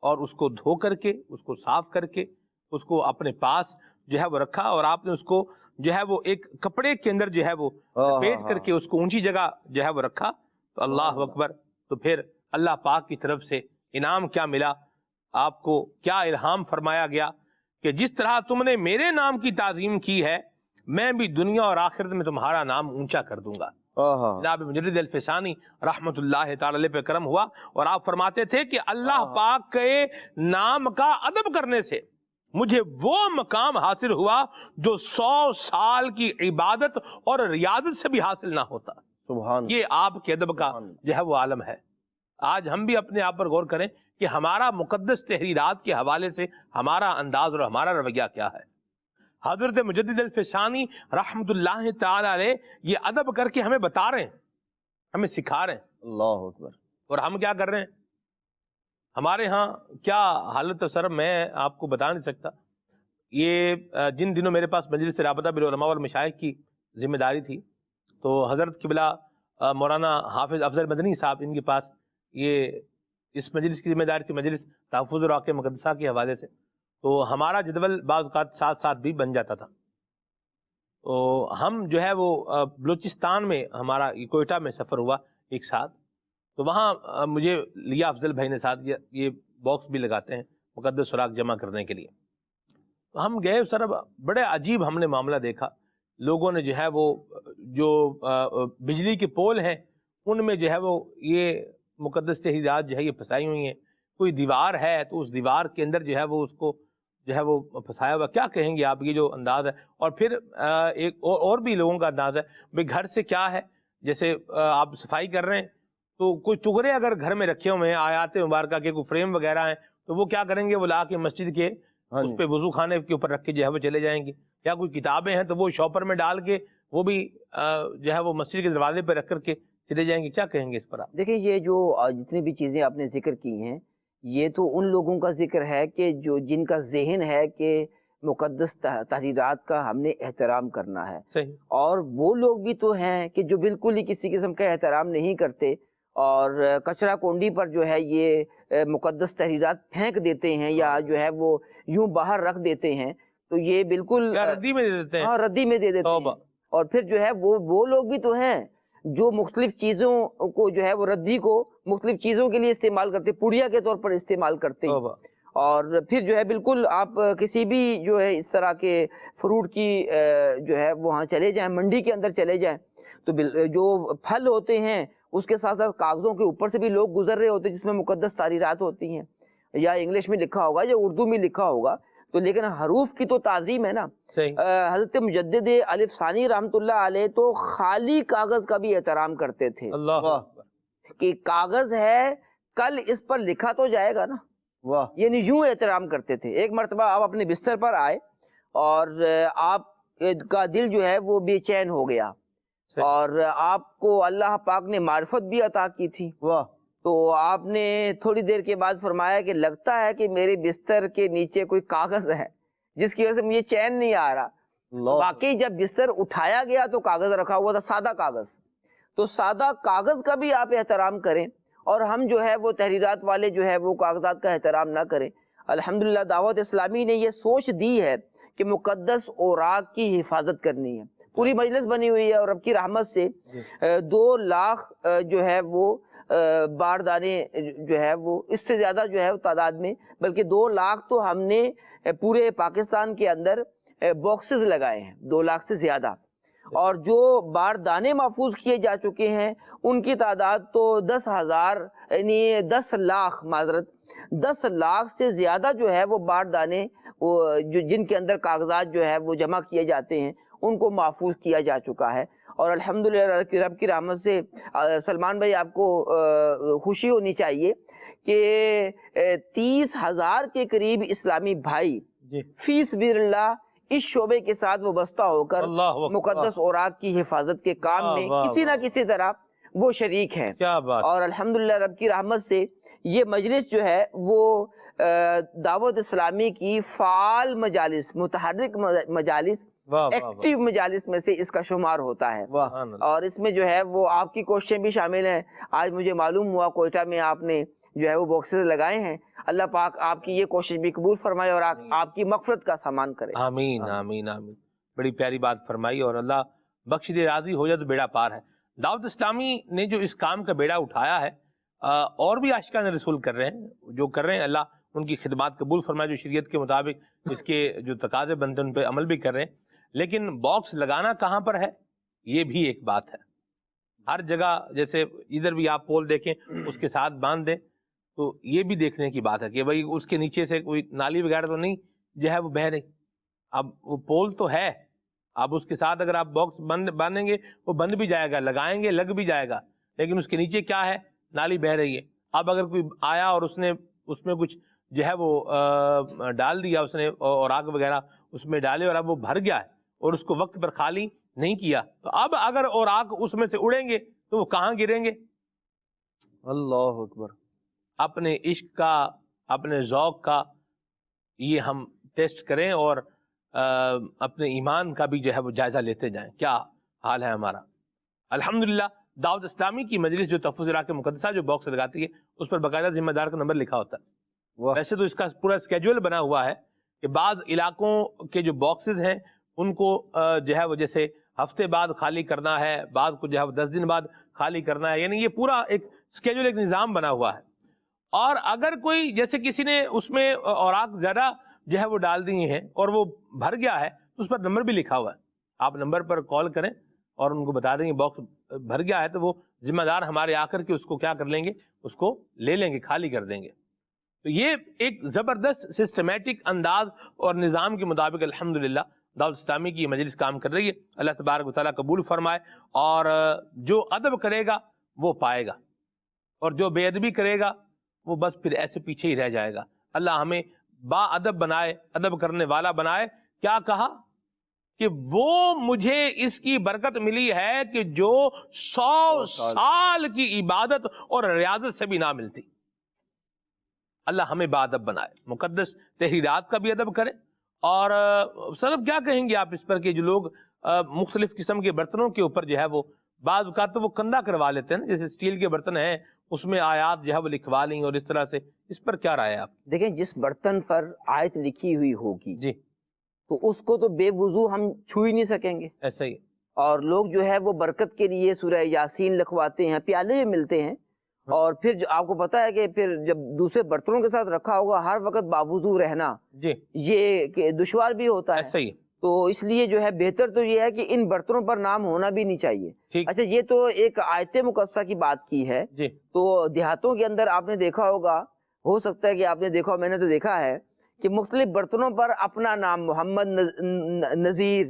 Speaker 2: اور اس کو دھو کر کے اس کو صاف کر کے اس کو اپنے پاس جو ہے وہ رکھا، اور آپ نے اس کو جو ہے وہ ایک کپڑے کے اندر جو ہے وہ لپیٹ کر کے اس کو اونچی جگہ جو ہے وہ رکھا۔ تو اللہ اکبر، تو پھر اللہ پاک کی طرف سے انعام کیا ملا، آپ کو کیا الہام فرمایا گیا کہ جس طرح تم نے میرے نام کی تعظیم کی ہے میں بھی دنیا اور آخرت میں تمہارا نام اونچا کر دوں گا۔ جناب مجدد الفسانی رحمت اللہ تعالی علیہ پہ کرم ہوا اور آپ فرماتے تھے کہ اللہ پاک کے نام کا ادب کرنے سے مجھے وہ مقام حاصل ہوا جو 100 سال کی عبادت اور ریاضت سے بھی حاصل نہ ہوتا۔
Speaker 7: سبحان،
Speaker 2: یہ آپ کے ادب کا جو ہے وہ عالم ہے۔ آج ہم بھی اپنے آپ پر غور کریں کہ ہمارا مقدس تحریرات کے حوالے سے ہمارا انداز اور ہمارا رویہ کیا ہے۔ حضرت مجدد الفسانی رحمت اللہ تعالی علیہ یہ ادب کر کے ہمیں بتا رہے ہیں، ہمیں سکھا رہے ہیں،
Speaker 7: اللہ اکبر،
Speaker 2: اور ہم کیا کر رہے ہیں؟ ہمارے ہاں کیا حالت سر میں آپ کو بتا نہیں سکتا۔ یہ جن دنوں میرے پاس مجلس رابطہ بالعلماء والمشائخ کی ذمہ داری تھی تو حضرت قبلہ مولانا حافظ افضل مدنی صاحب ان کے پاس یہ اس مجلس کی ذمہ داری تھی، مجلس تحفظ الواقع مقدسہ کے حوالے سے۔ تو ہمارا جدول بعض اوقات ساتھ ساتھ بھی بن جاتا تھا۔ تو ہم جو ہے وہ بلوچستان میں ہمارا کوئٹہ میں سفر ہوا ایک ساتھ، تو وہاں مجھے لیا افضل بھائی نے ساتھ، یہ باکس بھی لگاتے ہیں مقدس سراغ جمع کرنے کے لیے۔ تو ہم گئے سر، بڑے عجیب ہم نے معاملہ دیکھا۔ لوگوں نے جو ہے وہ جو بجلی کے پول ہیں ان میں جو ہے وہ یہ مقدس تحریرات جو ہے یہ پھنسائی ہوئی ہیں۔ کوئی دیوار ہے تو اس دیوار کے اندر جو ہے وہ اس کو جو ہے وہ پھنسایا ہوا۔ کیا کہیں گے آپ، یہ جو انداز ہے۔ اور پھر ایک اور بھی لوگوں کا انداز ہے، بھئی گھر سے کیا ہے، جیسے آپ صفائی کر رہے ہیں تو کوئی ٹکڑے اگر گھر میں رکھے ہوئے ہیں آیات مبارکہ کے، کوئی فریم وغیرہ ہیں، تو وہ کیا کریں گے، وہ لا کے مسجد کے اس پہ وضو خانے کے اوپر رکھ کے جو ہے وہ چلے جائیں گے۔ یا کوئی کتابیں ہیں تو وہ شاپر میں ڈال کے وہ بھی جو ہے وہ مسجد کے دروازے پہ رکھ کر کے چلے جائیں گے۔ کیا کہیں گے اس پر آپ؟
Speaker 6: دیکھیں، یہ جو جتنی بھی چیزیں آپ نے ذکر کی ہیں یہ تو ان لوگوں کا ذکر ہے کہ جو جن کا ذہن ہے کہ مقدس تحریرات کا ہم نے احترام کرنا ہے،
Speaker 2: صحیح۔
Speaker 6: اور وہ لوگ بھی تو ہیں کہ جو بالکل ہی کسی قسم کا احترام نہیں کرتے اور کچرا کنڈی پر جو ہے یہ مقدس تحریرات پھینک دیتے ہیں یا جو ہے وہ یوں باہر رکھ دیتے ہیں، تو یہ بالکل
Speaker 2: ردی میں دے دیتے ہیں۔
Speaker 6: ہاں، ردی میں دے دیتے ہیں۔ اور پھر جو ہے وہ لوگ بھی تو ہیں جو مختلف چیزوں کو جو ہے وہ ردی کو مختلف چیزوں کے لیے استعمال کرتے، پڑیا کے طور پر استعمال کرتے ہیں۔ اور پھر جو ہے بالکل آپ کسی بھی جو ہے اس طرح کے فروٹ کی جو ہے وہاں چلے جائیں، منڈی کے اندر چلے جائیں، تو جو پھل ہوتے ہیں اس کے ساتھ ساتھ کاغذوں کے اوپر سے بھی لوگ گزر رہے ہوتے ہیں جس میں مقدس تحریرات ہوتی ہیں، یا انگلش میں لکھا ہوگا یا اردو میں لکھا ہوگا، تو لیکن حروف کی تو تعظیم ہے نا۔ حضرت مجدد الف ثانی رحمت اللہ علیہ تو خالی کاغذ کا بھی احترام کرتے تھے،
Speaker 2: اللہ
Speaker 6: کہ کاغذ ہے کل اس پر لکھا تو جائے گا نا، یعنی یوں احترام کرتے تھے۔ ایک مرتبہ آپ اپنے بستر پر آئے اور آپ کا دل جو ہے وہ بے چین ہو گیا اور آپ کو اللہ پاک نے معرفت بھی عطا کی تھی، تو آپ نے تھوڑی دیر کے بعد فرمایا کہ لگتا ہے کہ میرے بستر کے نیچے کوئی کاغذ ہے جس کی وجہ سے مجھے چین نہیں آ رہا۔ واقعی جب بستر اٹھایا گیا تو کاغذ رکھا ہوا تھا، سادہ کاغذ۔ تو سادہ کاغذ کا بھی آپ احترام کریں، اور ہم جو ہے وہ تحریرات والے جو ہے وہ کاغذات کا احترام نہ کریں۔ الحمدللہ دعوت اسلامی نے یہ سوچ دی ہے کہ مقدس اوراق کی حفاظت کرنی ہے۔ پوری مجلس بنی ہوئی ہے اور رب کی رحمت سے 2 لاکھ جو ہے وہ باردانے جو ہے وہ اس سے زیادہ جو ہے تعداد میں، بلکہ 2 لاکھ تو ہم نے پورے پاکستان کے اندر باکسز لگائے ہیں، 2 لاکھ سے زیادہ۔ اور جو باردانے محفوظ کیے جا چکے ہیں ان کی تعداد تو 10,000 یعنی 10 لاکھ معذرت 10 لاکھ سے زیادہ جو ہے وہ باردانے جن کے اندر کاغذات جو ہے وہ جمع کیے جاتے ہیں ان کو محفوظ کیا جا چکا ہے. اور الحمدللہ رب کی رحمت سے سلمان بھائی آپ کو خوشی ہونی چاہیے کہ 30,000 کے قریب اسلامی بھائی فی سبیل اللہ اس شعبے کے ساتھ وابستہ ہو کر مقدس اوراق کی حفاظت کے کام میں کسی نہ کسی طرح وہ شریک ہیں. اور الحمدللہ رب کی رحمت سے یہ مجلس جو ہے وہ دعوت اسلامی کی فعال مجالس، متحرک مجالس، ایکٹیو مجالس میں سے اس کا شمار ہوتا ہے. اور اس میں جو ہے وہ آپ کی کوششیں بھی شامل ہیں. آج مجھے معلوم ہوا کوئٹہ میں آپ نے جو ہے وہ باکسز لگائے ہیں. اللہ پاک آپ کی یہ کوشش بھی قبول فرمائے اور آپ کی مغفرت کا سامان کرے.
Speaker 2: آمین آمین آمین. بڑی پیاری بات فرمائی، اور اللہ بخش دے، راضی ہو جائے تو بیڑا پار ہے. دعوت اسلامی نے جو اس کام کا بیڑا اٹھایا ہے، اور بھی عاشقان رسول کر رہے ہیں، جو کر رہے ہیں، اللہ ان کی خدمات قبول فرمائے، جو شریعت کے مطابق اس کے جو تقاضے بنتے ہیں ان پہ عمل بھی کر رہے ہیں. لیکن باکس لگانا کہاں پر ہے یہ بھی ایک بات ہے. ہر جگہ جیسے ادھر بھی آپ پول دیکھیں اس کے ساتھ باندھ دیں، تو یہ بھی دیکھنے کی بات ہے کہ بھائی اس کے نیچے سے کوئی نالی وغیرہ تو نہیں جو ہے وہ بہہ رہی. اب وہ پول تو ہے، اب اس کے ساتھ اگر آپ باکس باندھیں گے وہ بند بھی جائے گا، لگائیں گے لگ بھی جائے گا، لیکن اس کے نیچے کیا ہے؟ نالی بہہ رہی ہے. اب اگر کوئی آیا اور اس نے اس میں کچھ جو ہے وہ ڈال دیا، اس نے اوراق وغیرہ اس میں ڈالے اور اب وہ بھر گیا ہے اور اس کو وقت پر خالی نہیں کیا، تو اب اگر اوراق اس میں سے اڑیں گے تو وہ کہاں گریں گے؟
Speaker 7: اللہ اکبر.
Speaker 2: اپنے عشق کا، اپنے ذوق کا یہ ہم ٹیسٹ کریں اور اپنے ایمان کا بھی جو ہے وہ جائزہ لیتے جائیں. کیا حال ہے ہمارا؟ الحمدللہ دعوت اسلامی کی مجلس جو تحفظ عراق مقدسہ جو باکس لگاتی ہے اس پر باقاعدہ ذمہ دار کا نمبر لکھا ہوتا ہے. ویسے تو اس کا پورا اسکیجول بنا ہوا ہے کہ بعض علاقوں کے جو باکسز ہیں ان کو جو ہے وہ جیسے ہفتے بعد خالی کرنا ہے، بعض کو جو ہے وہ 10 دن بعد خالی کرنا ہے، یعنی یہ پورا ایک اسکیجول، ایک نظام بنا ہوا ہے. اور اگر کوئی جیسے کسی نے اس میں اوراق زیادہ جو ہے وہ ڈال دی ہیں اور وہ بھر گیا ہے تو اس پر نمبر بھی لکھا ہوا ہے. آپ نمبر پر کال کریں اور ان کو بتا دیں کہ باکس بھر گیا ہے، تو وہ ذمہ دار ہمارے آ کر کے اس کو کیا کر لیں گے، اس کو لے لیں گے، خالی کر دیں گے. تو یہ ایک زبردست سسٹمیٹک انداز اور نظام کے مطابق الحمدللہ دعوت اسلامی کی مجلس کام کر رہی ہے. اللہ تبارک و تعالیٰ قبول فرمائے، اور جو ادب کرے گا وہ پائے گا، اور جو بے ادبی کرے گا وہ بس پھر ایسے پیچھے ہی رہ جائے گا. اللہ ہمیں با ادب بنائے، ادب کرنے والا بنائے. کیا کہا کہ وہ مجھے اس کی برکت ملی ہے کہ جو 100 سال کی عبادت اور ریاضت سے بھی نہ ملتی. اللہ ہمیں با ادب بنائے، مقدس تحریرات کا بھی ادب کرے. اور سر کیا کہیں گے آپ اس پر کہ جو لوگ مختلف قسم کے برتنوں کے اوپر جو ہے وہ بعض اوقات تو وہ کندہ کروا لیتے ہیں، جیسے اسٹیل کے برتن ہیں اس میں آیات جو ہے وہ لکھوا لیں اور اس طرح سے، اس پر کیا رائے ہے آپ؟
Speaker 6: دیکھیں جس برتن پر آیت لکھی ہوئی ہوگی
Speaker 2: جی
Speaker 6: تو اس کو تو بے وضو ہم چھو ہی نہیں سکیں گے.
Speaker 2: ایسا ہی.
Speaker 6: اور لوگ جو ہے وہ برکت کے لیے سورہ یاسین لکھواتے ہیں، پیالے بھی ملتے ہیں، اور پھر جو آپ کو پتا ہے کہ پھر جب دوسرے برتنوں کے ساتھ رکھا ہوگا ہر وقت باوضو رہنا
Speaker 2: جی
Speaker 6: یہ کہ دشوار بھی ہوتا ہے.
Speaker 2: ایسا ہی.
Speaker 6: تو اس لیے جو ہے بہتر تو یہ ہے کہ ان برتنوں پر نام ہونا بھی نہیں چاہیے. اچھا یہ تو ایک آیت مقدسہ کی بات کی ہے.
Speaker 2: جی.
Speaker 6: تو دیہاتوں کے اندر آپ نے دیکھا ہوگا، ہو سکتا ہے کہ آپ نے دیکھا، میں نے تو دیکھا ہے کہ مختلف برتنوں پر اپنا نام محمد نذیر،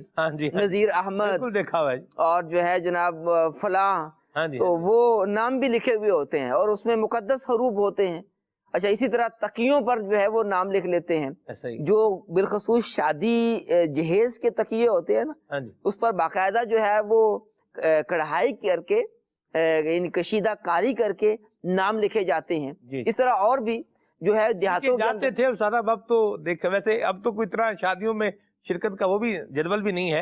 Speaker 6: نذیر احمد
Speaker 2: دیکھا ہوا ہے،
Speaker 6: اور جو ہے جناب فلاں، تو وہ نام بھی لکھے ہوئے ہوتے ہیں اور اس میں مقدس حروف ہوتے ہیں. اچھا اسی طرح تکیوں پر جو ہے وہ نام لکھ لیتے ہیں، جو بالخصوص شادی جہیز کے تکیے ہوتے ہیں نا، اس پر باقاعدہ جو ہے وہ کڑھائی کر کے یعنی کشیدہ کاری کر کے نام لکھے جاتے ہیں. اس طرح اور بھی جو ہے دیہاتوں کے
Speaker 2: جاتے تھے سارا. اب تو دیکھ ویسے اب تو کوئی اتنا شادیوں میں شرکت کا وہ بھی جدول بھی نہیں ہے،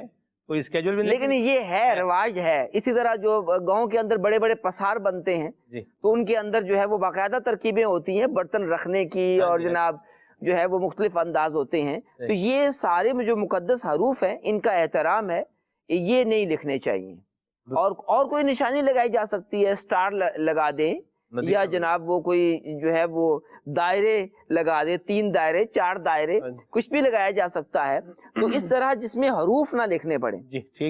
Speaker 2: کوئی اسکیجول بھی نہیں،
Speaker 6: لیکن یہ ہے رواج ہے. اسی طرح جو گاؤں کے اندر بڑے بڑے پسار بنتے ہیں تو ان کے اندر جو ہے وہ باقاعدہ ترکیبیں ہوتی ہیں برتن رکھنے کی، اور جناب جو ہے وہ مختلف انداز ہوتے ہیں. تو یہ سارے جو مقدس حروف ہیں ان کا احترام ہے، یہ نہیں لکھنے چاہیے. اور کوئی نشانی لگائی جا سکتی ہے، سٹار لگا دیں، یا جناب وہ کوئی جو ہے وہ دائرے لگا دے، 3 دائرے 4 دائرے، کچھ بھی لگایا جا سکتا ہے. تو اس طرح جس میں حروف نہ لکھنے پڑے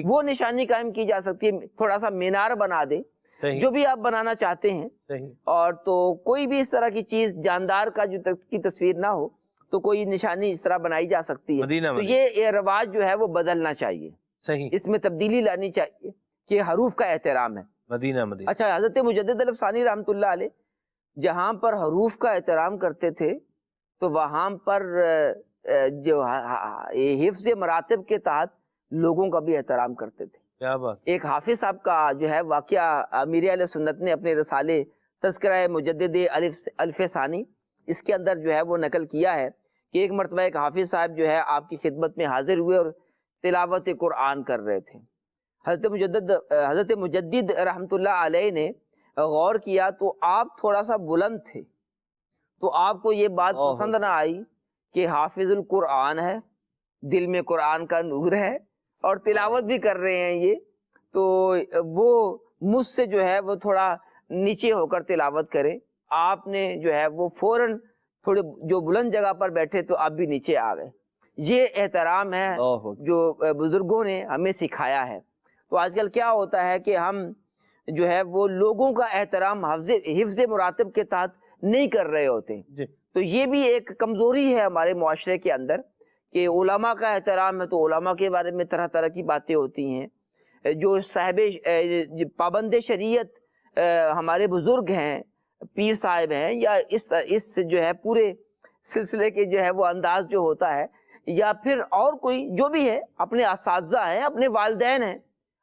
Speaker 6: وہ نشانی قائم کی جا سکتی ہے. تھوڑا سا مینار بنا دے
Speaker 2: صحیح،
Speaker 6: جو بھی آپ بنانا چاہتے ہیں.
Speaker 2: صحیح.
Speaker 6: اور تو کوئی بھی اس طرح کی چیز جاندار کا جو کی تصویر نہ ہو تو کوئی نشانی اس طرح بنائی جا سکتی ہے.
Speaker 2: مدینہ
Speaker 6: تو یہ رواج جو ہے وہ بدلنا چاہیے,
Speaker 2: صحیح.
Speaker 6: اس میں تبدیلی لانی چاہیے کہ حروف کا احترام ہے.
Speaker 2: مدینہ مدینہ.
Speaker 6: اچھا, حضرت مجدد الف ثانی رحمۃ اللہ علیہ جہاں پر حروف کا احترام کرتے تھے تو وہاں پر جو حفظ مراتب کے تحت لوگوں کا بھی احترام کرتے تھے.
Speaker 2: کیا بات.
Speaker 6: ایک حافظ صاحب کا جو ہے واقعہ امیر اہل سنت نے اپنے رسالے تذکرہ مجدد الف ثانی اس کے اندر جو ہے وہ نقل کیا ہے کہ ایک مرتبہ ایک حافظ صاحب جو ہے آپ کی خدمت میں حاضر ہوئے اور تلاوت قرآن کر رہے تھے. حضرت مجدد رحمۃ اللہ علیہ نے غور کیا تو آپ تھوڑا سا بلند تھے, تو آپ کو یہ بات پسند نہ آئی کہ حافظ القرآن ہے, دل میں قرآن کا نور ہے اور تلاوت بھی کر رہے ہیں یہ, تو وہ مجھ سے جو ہے وہ تھوڑا نیچے ہو کر تلاوت کریں. آپ نے جو ہے وہ فوراً تھوڑے جو بلند جگہ پر بیٹھے تو آپ بھی نیچے آ گئے. یہ احترام ہے جو بزرگوں نے ہمیں سکھایا ہے. تو آج کل کیا ہوتا ہے کہ ہم جو ہے وہ لوگوں کا احترام حفظ مراتب کے تحت نہیں کر رہے ہوتے. تو یہ بھی ایک کمزوری ہے ہمارے معاشرے کے اندر کہ علماء کا احترام ہے تو علماء کے بارے میں طرح طرح کی باتیں ہوتی ہیں. جو صاحب پابند شریعت ہمارے بزرگ ہیں, پیر صاحب ہیں, یا اس جو ہے پورے سلسلے کے جو ہے وہ انداز جو ہوتا ہے, یا پھر اور کوئی جو بھی ہے, اپنے اساتذہ ہیں, اپنے والدین ہیں.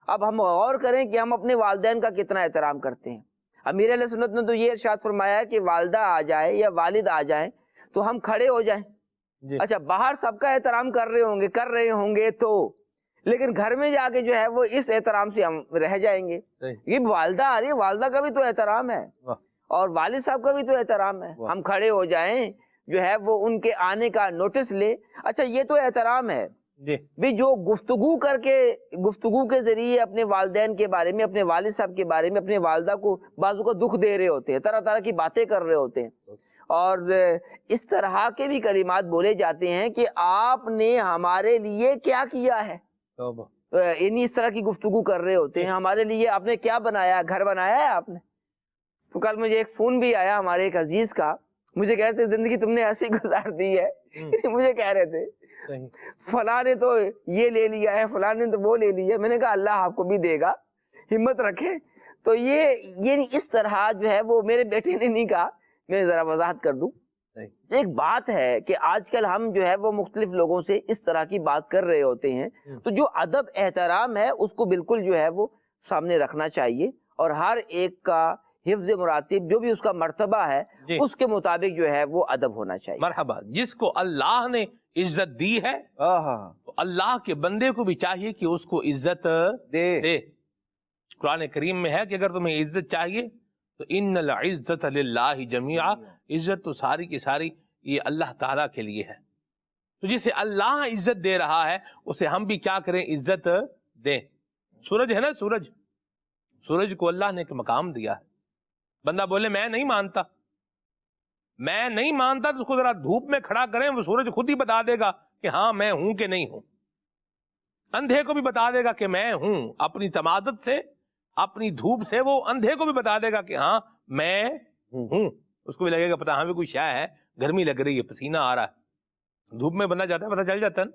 Speaker 6: اب ہم غور کریں کہ ہم اپنے والدین کا کتنا احترام کرتے ہیں. امیر علیہ سنت نے تو یہ ارشاد فرمایا کہ والدہ آ جائے یا والد آ جائیں تو ہم کھڑے ہو جائیں. اچھا, باہر سب کا احترام کر رہے ہوں گے تو, لیکن گھر میں جا کے جو ہے وہ اس احترام سے ہم رہ جائیں گے. یہ والدہ آ رہی ہے, والدہ کا بھی تو احترام ہے اور والد صاحب کا بھی تو احترام ہے. ہم کھڑے ہو جائیں, جو ہے وہ ان کے آنے کا نوٹس لے. اچھا, یہ تو احترام ہے بھی جو گفتگو کے ذریعے اپنے والدین کے بارے میں, اپنے والد صاحب کے بارے میں, اپنے والدہ کو بعضوں کو دکھ دے رہے ہوتے ہیں, طرح طرح کی باتیں کر رہے ہوتے ہیں, اور اس طرح کے بھی کلمات بولے جاتے ہیں کہ آپ نے ہمارے لیے کیا کیا ہے. انہی اس طرح کی گفتگو کر رہے ہوتے ہیں, ہمارے لیے آپ نے کیا بنایا, گھر بنایا ہے آپ نے. تو کل مجھے ایک فون بھی آیا ہمارے ایک عزیز کا, مجھے کہہ رہے تھے زندگی تم نے ایسی گزار دی ہے. مجھے کہہ رہے تھے فلاں نے تو یہ لے لیا ہے, فلاں نے تو وہ لے لیا ہے. میں نے کہا اللہ آپ کو بھی دے گا, ہمت رکھے. تو یہ اس طرح جو ہے وہ میرے بیٹے نے نہیں کہا, میں ذرا وضاحت کر دوں. ایک بات ہے کہ آج کل ہم جو ہے وہ مختلف لوگوں سے اس طرح کی بات کر رہے ہوتے ہیں, تو جو ادب احترام ہے اس کو بالکل جو ہے وہ سامنے رکھنا چاہیے, اور ہر ایک کا حفظ مراتب جو بھی اس کا مرتبہ ہے اس کے مطابق جو ہے وہ ادب ہونا چاہیے.
Speaker 2: مرحبا. جس کو اللہ نے عزت دی ہے تو اللہ کے بندے کو بھی چاہیے کہ اس کو عزت دے. قرآن کریم میں ہے کہ اگر تمہیں عزت چاہیے تو ان العزت للہ جمیعا, عزت تو ساری کی ساری یہ اللہ تعالیٰ کے لیے ہے. تو جسے اللہ عزت دے رہا ہے اسے ہم بھی کیا کریں, عزت دیں. سورج ہے نا, سورج کو اللہ نے ایک مقام دیا ہے. بندہ بولے میں نہیں مانتا تو اس کو ذرا دھوپ میں کھڑا کریں, وہ سورج خود ہی بتا دے گا کہ ہاں میں ہوں کہ نہیں ہوں. اندھے کو بھی بتا دے گا کہ میں ہوں, اپنی تمادت سے, اپنی دھوپ سے وہ اندھے کو بھی بتا دے گا کہ ہاں میں ہوں. اس کو بھی لگے گا پتا ہاں بھی کوئی شے ہے, گرمی لگ رہی ہے, پسینہ آ رہا ہے. دھوپ میں بندہ جاتا ہے پتہ چل جاتا ہے.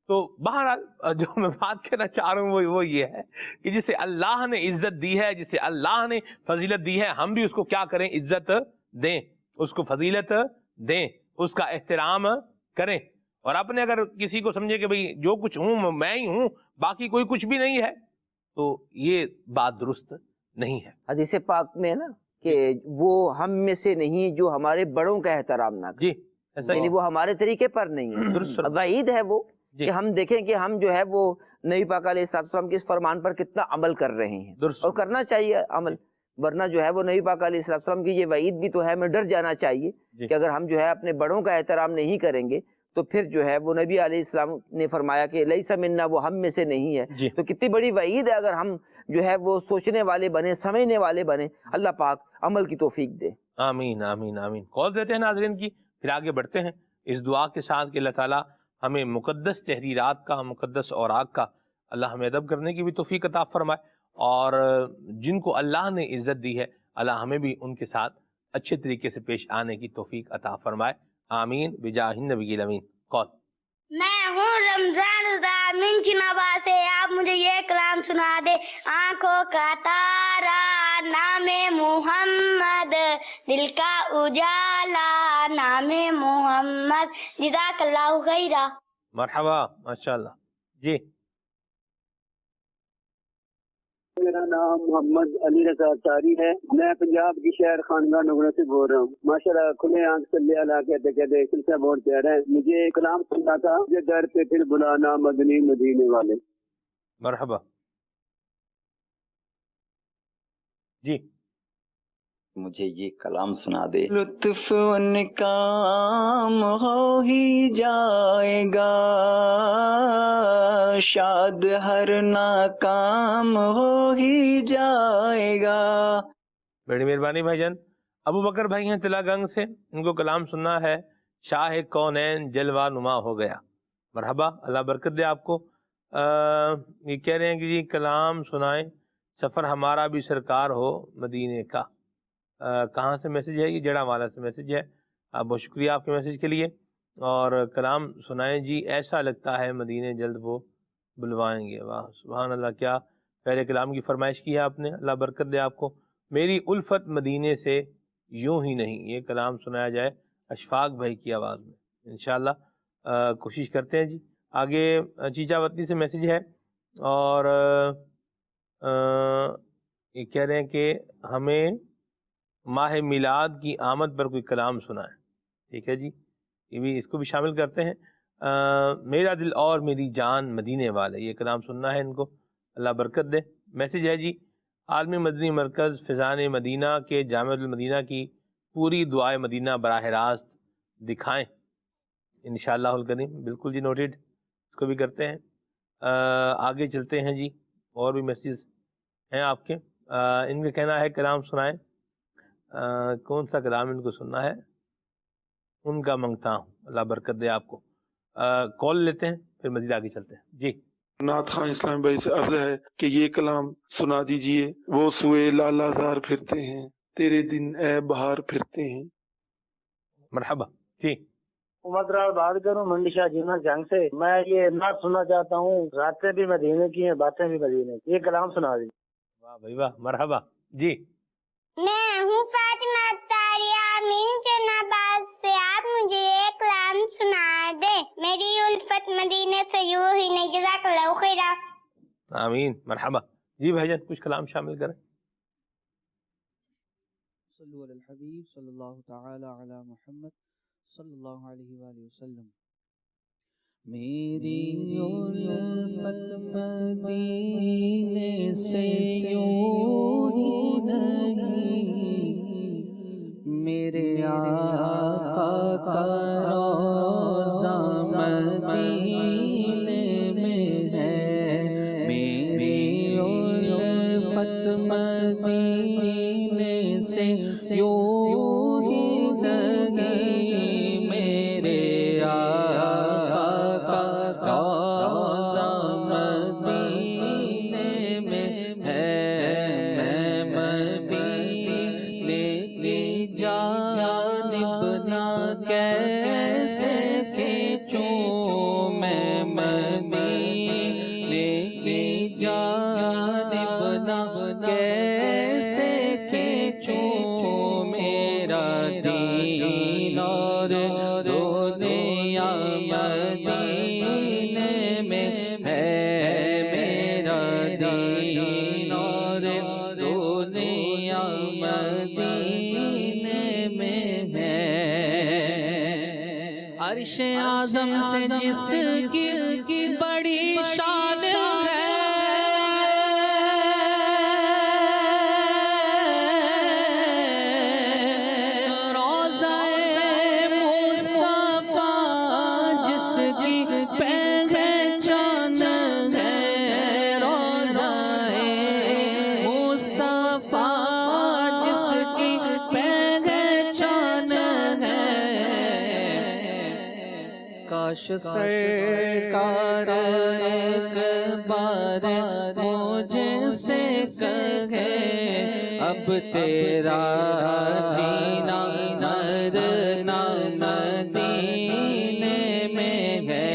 Speaker 2: تو بہرحال جو میں بات کہنا چاہ رہا ہوں وہ یہ ہے کہ جسے اللہ نے عزت دی ہے, جسے اللہ نے فضیلت دی ہے, ہم بھی اس کو کیا کریں, عزت دیں, اس کو فضیلت دیں, اس کا احترام کریں. اور اپنے اگر کسی کو سمجھے کہ بھئی جو کچھ ہوں میں ہی ہوں, باقی کوئی کچھ بھی نہیں ہے, تو یہ بات درست نہیں ہے.
Speaker 6: حدیث پاک میں نا کہ وہ ہم میں سے نہیں جو ہمارے بڑوں کا احترام نہ کرے. یعنی وہ ہمارے طریقے پر نہیں ہے. وعید ہے وہ کہ ہم دیکھیں کہ ہم جو ہے وہ نبی پاک علیہ السلام کے اس فرمان پر کتنا عمل کر رہے ہیں, اور کرنا چاہیے عمل. ورنہ جو ہے وہ نبی پاک علیہ السلام کی یہ وعید بھی تو ہے, ہمیں ڈر جانا چاہیے کہ اگر ہم جو ہے اپنے بڑوں کا احترام نہیں کریں گے تو پھر جو ہے وہ نبی علیہ السلام نے فرمایا کہ لیس منا, وہ ہم میں سے نہیں ہے. تو کتنی بڑی وعید ہے اگر ہم جو ہے وہ سوچنے والے بنے, سمجھنے والے بنے. اللہ پاک عمل کی توفیق دے.
Speaker 2: آمین آمین آمین. کال دیتے ہیں ناظرین کی, پھر آگے بڑھتے ہیں اس دعا کے ساتھ کہ اللہ تعالیٰ ہمیں مقدس تحریرات کا, مقدس اوراق کا اللہ ہمیں ادب کرنے کی بھی توفیق عطا فرمائے, اور جن کو اللہ نے عزت دی ہے اللہ ہمیں بھی ان کے ساتھ اچھے طریقے سے پیش آنے کی توفیق عطا فرمائے، آمین بجاہ النبی الامین۔ قول
Speaker 8: میں ہوں رمضان رضامین چنابا سے، آپ مجھے یہ کلام سنا دے۔ آنکھوں کا تارا نام محمد، دل کا اجالا نام محمد، جزاک اللہ خیرہ۔
Speaker 2: مرحبا، ماشاءاللہ جی۔
Speaker 9: میرا نام محمد علی رضا تاری ہے، میں پنجاب کی شہر خانگاہ نگڑا سے بول رہا ہوں۔ ماشاءاللہ کھلے آنکھ صلی اللہ کہتے کہتے سلسلہ بہت پیارا ہے۔ مجھے کلام سننا تھا، مجھے ڈر پہ پھر بلانا مدنی مدینے والے۔
Speaker 2: مرحبا جی۔
Speaker 10: مجھے یہ کلام سنا دے۔ لطف ان کام ہو ہی جائے گا، شاد ہر ناکام ہو ہی جائے گا۔
Speaker 2: بڑی مہربانی بھائی جان۔ ابو بکر بھائی ہیں تلا گنگ سے، ان کو کلام سننا ہے، شاہ کونین جلوہ نما ہو گیا۔ مرحبا، اللہ برکت دے آپ کو۔ یہ کہہ رہے ہیں کہ جی کلام سنائیں، سفر ہمارا بھی سرکار ہو مدینے کا۔ کہاں سے میسج ہے؟ یہ جڑا والا سے میسج ہے۔ بہت شکریہ آپ کے میسج کے لیے۔ اور کلام سنائیں جی، ایسا لگتا ہے مدینے جلد وہ بلوائیں گے۔ واہ سبحان اللہ، کیا پہلے کلام کی فرمائش کی ہے آپ نے، اللہ برکت دے آپ کو۔ میری الفت مدینے سے یوں ہی نہیں، یہ کلام سنایا جائے اشفاق بھائی کی آواز میں انشاءاللہ، کوشش کرتے ہیں جی۔ آگے چیچا وطنی سے میسج ہے، اور یہ کہہ رہے ہیں کہ ہمیں ماہ میلاد کی آمد پر کوئی کلام سنائیں۔ ٹھیک ہے جی، یہ بھی اس کو بھی شامل کرتے ہیں۔ میرا دل اور میری جان مدینے والے، یہ کلام سننا ہے ان کو، اللہ برکت دے۔ میسج ہے جی، عالمی مدنی مرکز فیضان مدینہ کے جامع المدینہ کی پوری دعائے مدینہ براہ راست دکھائیں انشاءاللہ الکریم۔ بالکل جی، نوٹڈ، اس کو بھی کرتے ہیں۔ آگے چلتے ہیں جی، اور بھی میسیج ہیں آپ کے۔ ان کا کہنا ہے کلام سنائیں، کون سا کلام ان کو سننا ہے؟ ان کا منگتا ہوں، اللہ برکت دے آپ کو۔ کال لیتے ہیں، پھر مزید آگے چلتے ہیں جی۔
Speaker 11: نعت خان اسلام بھائی سے عرض ہے کہ یہ کلام سنا دیجئے۔ وہ سوئے لالا زار پھرتے ہیں، تیرے دن اے بہار پھرتے ہیں۔
Speaker 2: مرحبا جی۔
Speaker 12: عمر بات کروں منڈی شاہ جینا جنگ سے، میں یہ نعت سننا چاہتا ہوں، راتیں بھی مدینے کی ہیں، باتیں بھی مدینے کی، یہ کلام سنا دی۔
Speaker 2: واہ بھائی واہ، مرحبا جی۔
Speaker 8: میں ہوں فاطمہ تاریہ امین چناباد سے، آپ مجھے ایک کلام سنا دے۔ میری الفت مدینے سے یوں ہی نہیں، جزاک اللہ خیرہ۔
Speaker 2: آمین، مرحبا جی۔ بھائی جان کچھ کلام شامل کریں۔
Speaker 5: صلو علی الحبیب صلی اللہ تعالی علی محمد صلی اللہ علیہ وآلہ وسلم۔ میری الفت مدینے سے یوں ہی نہیں، میرے آقا کا روضہ مدینے میں ہے۔ میری الفت مدینے سے یوں ہی نہیں، میرے عرش اعظم سے جس کی بڑی شان ہے، روضہ مصطفیٰ جس کی پہچان ہے، روضہ مصطفیٰ جس کی پہچان ہے۔ کاش سرکار ایک بار مجھ سے کہے اب تیرا جینا مرنا مدینے میں ہے،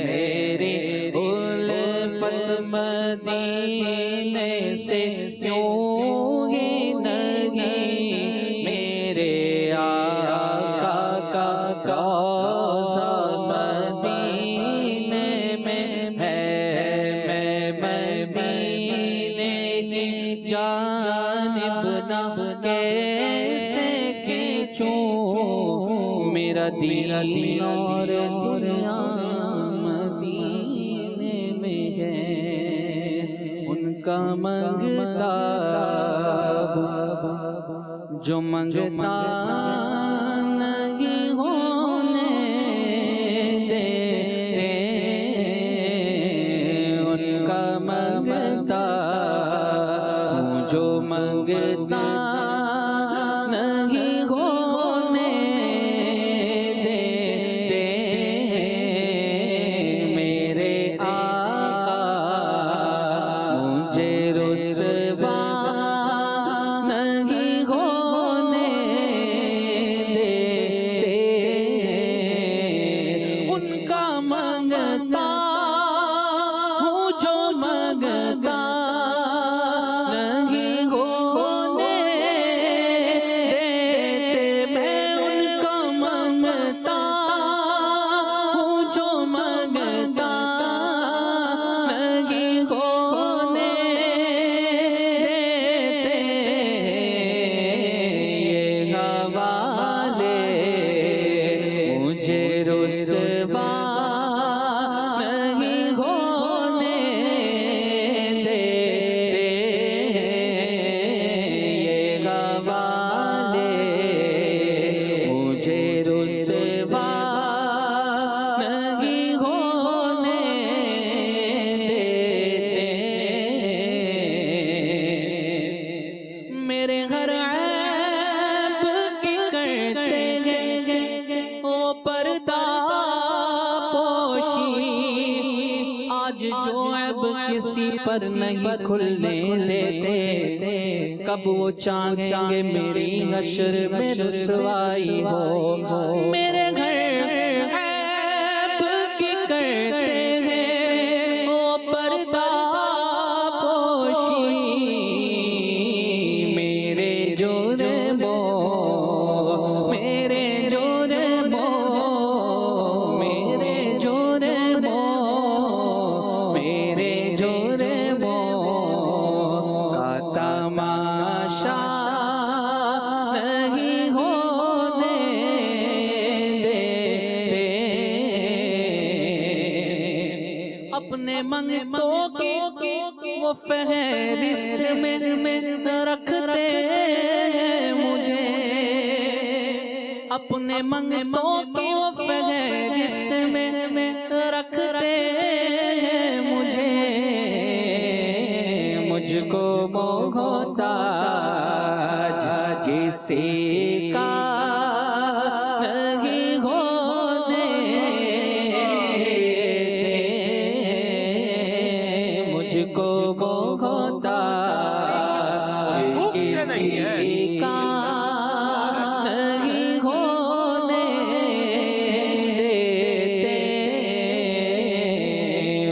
Speaker 5: میری الفت مدینے سے کیوں ہی نہیں، میرے آقا کا روضہ مدینے میں ہے، میں مدینے کی جانب نہ کیسے کھینچوں، میرا دل اور دنیا مدینے میں ہے، ان کا منگتا جو منگتا نہیں ہونے دیتے، ان کا منگتا جو منگتا نہیں ہونے دیتے، میرے آقا مجھے رسوا نہیں ہونے دیتے، ان کا منگتا ہوں جو منگتا نہیں ہونے دیتے، میں ان کا منگتا ہوں جو منگتا نہیں ہونے دیتے، یہ حوالے مجھے رسوا نہیں ہونے دیتے، یہ حوالے مجھے رسوا نہیں ہونے دیتے، میرے ہر عیب کی کرتے ہیں وہ پردہ پوشی، آج جو عیب کسی پر نہیں کھلنے دیتے، کب وہ چاہیں گے میری حشر میں رسوائی ہو، میرے گھر عیب کی کرتے ہیں وہ پردہ پوشی، میرے جرموں میرے جرموں میرے جرموں میرے جرموں کا تماشا نہیں ہونے دیتے، اپنے منگتوں کی وہ فہرست میں رکھتے ہیں مجھے، اپنے منگتوں کی وہ فہرست میں رکھتے ہیں مجھے، مجھ کو محتاج کسی کا نہیں ہونے دیتے، مجھ کو محتاج کسی کا نہیں ہونے دیتے،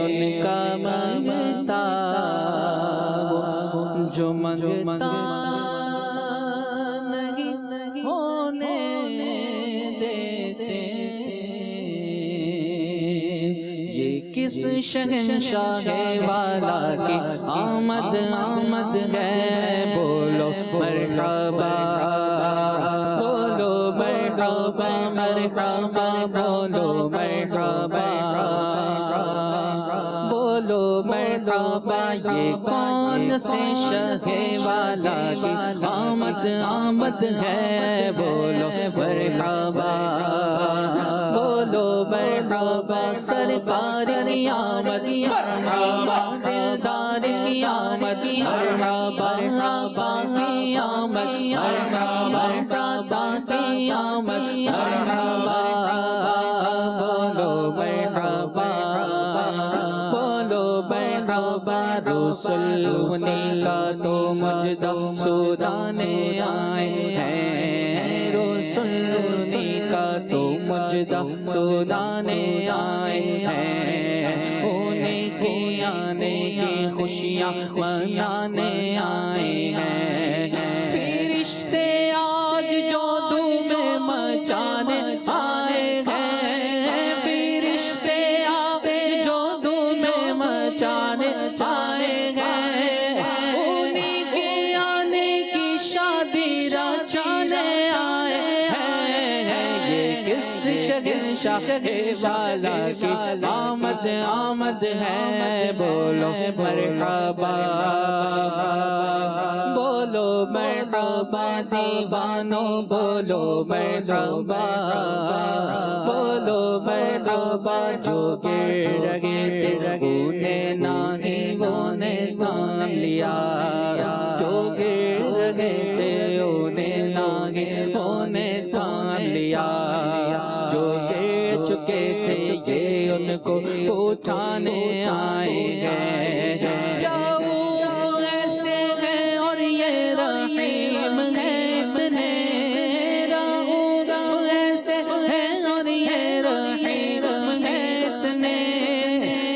Speaker 5: ان کا منگتا جو منگتا نہیں ہونے دیتے، یہ کس شہنشاہ والا کی آمد آمد ہے، بولو مرحبا بولو مرحبا مرحبا بولو مرحبا بولو مرحبا، یہ کون سے شہ والا کی آمد آمد ہے، بولو مرحبا بولو مرحبا، سرکار کی آمد مرحبا، دلدار کی آمد مرحبا، مرحبا کی آمد مرحبا، دادا کی آمد مرحبا، بولو مرحبا بولو مرحبا، رسول انہی کا تو مجدہ سنانے آئے ہیں، رسول انہی کا تو مجدہ سنانے آئے ہیں، انہی کی آنے کی خوشیاں منانے آئے ہیں، فرشتے آج جو دھوم مچانے آئے ہیں، فرشتے آج جو دھوم مچانے آئے ہیں، انہی کے آنے کی شادی رچانے آئے ہیں، یہ کس شہنشاہ والا کی آمد آمد ہے، بولو مرحبا بولو مرحبا دیوانو بولو مرحبا بولو مرحبا، جو گر رہے تھے انہیں نہیں وہ نے کام لیا، جو گر رہے تھے انہیں نہیں وہ نے کام لیا، جو گر چکے تھے یہ ان کو اٹھانے آئے ہیں، رؤوف ایسے ہیں اور یہ رحیم ہے اتنے، رؤوف ایسے ہیں اور یہ رحیم ہے اتنے،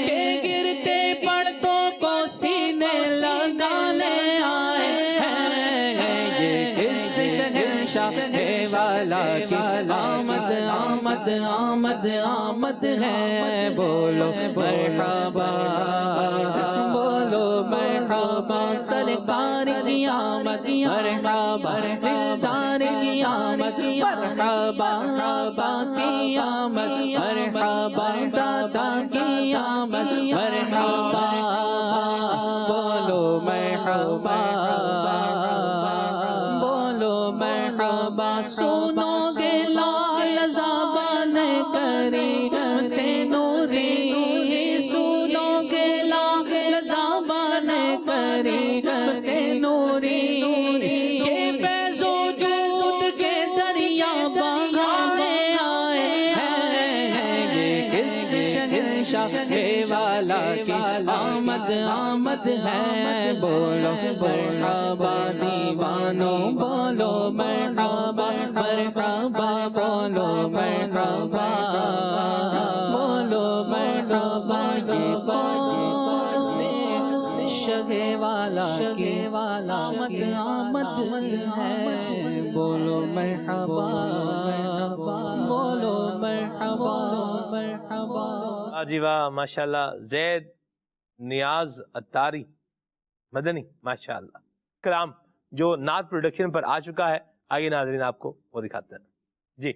Speaker 5: کہ گرتے پڑتوں کو سینے لگانے آئے ہیں، یہ کس شہنشاہ والا کی آمد آمد آمد آمد ہے، بولو مرحبا بولو مرحبا، سرکار کی آمد مرحبا، دلدار کی آمد مرحبا، آبا کی آمد مرحبا، دادا کی آمد مرحبا، بولو مرحبا بولو مرحبا، سنو گے لال زبان کریم سے نوری، سنو گے لال زبان کریم سے نوری، یہ فیض و جود کے دریا بہانے آئے ہیں، یہ کس شہنشاہ والا کی آمد آمد ہے، بولو مرحبا دیوانو بولو مرحبا مرحبا بولو مرحبا بولو مرحبا، یہ بات سے شہ والا کی آمد آمد ہے، بولو مرحبا بولو مرحبا مرحبا۔
Speaker 2: جی واہ ماشاءاللہ، زید نیاز اتاری مدنی ماشاءاللہ، کلام جو نعت پروڈکشن پر آ چکا ہے، آئیے ناظرین آپ کو وہ دکھاتے ہیں جی۔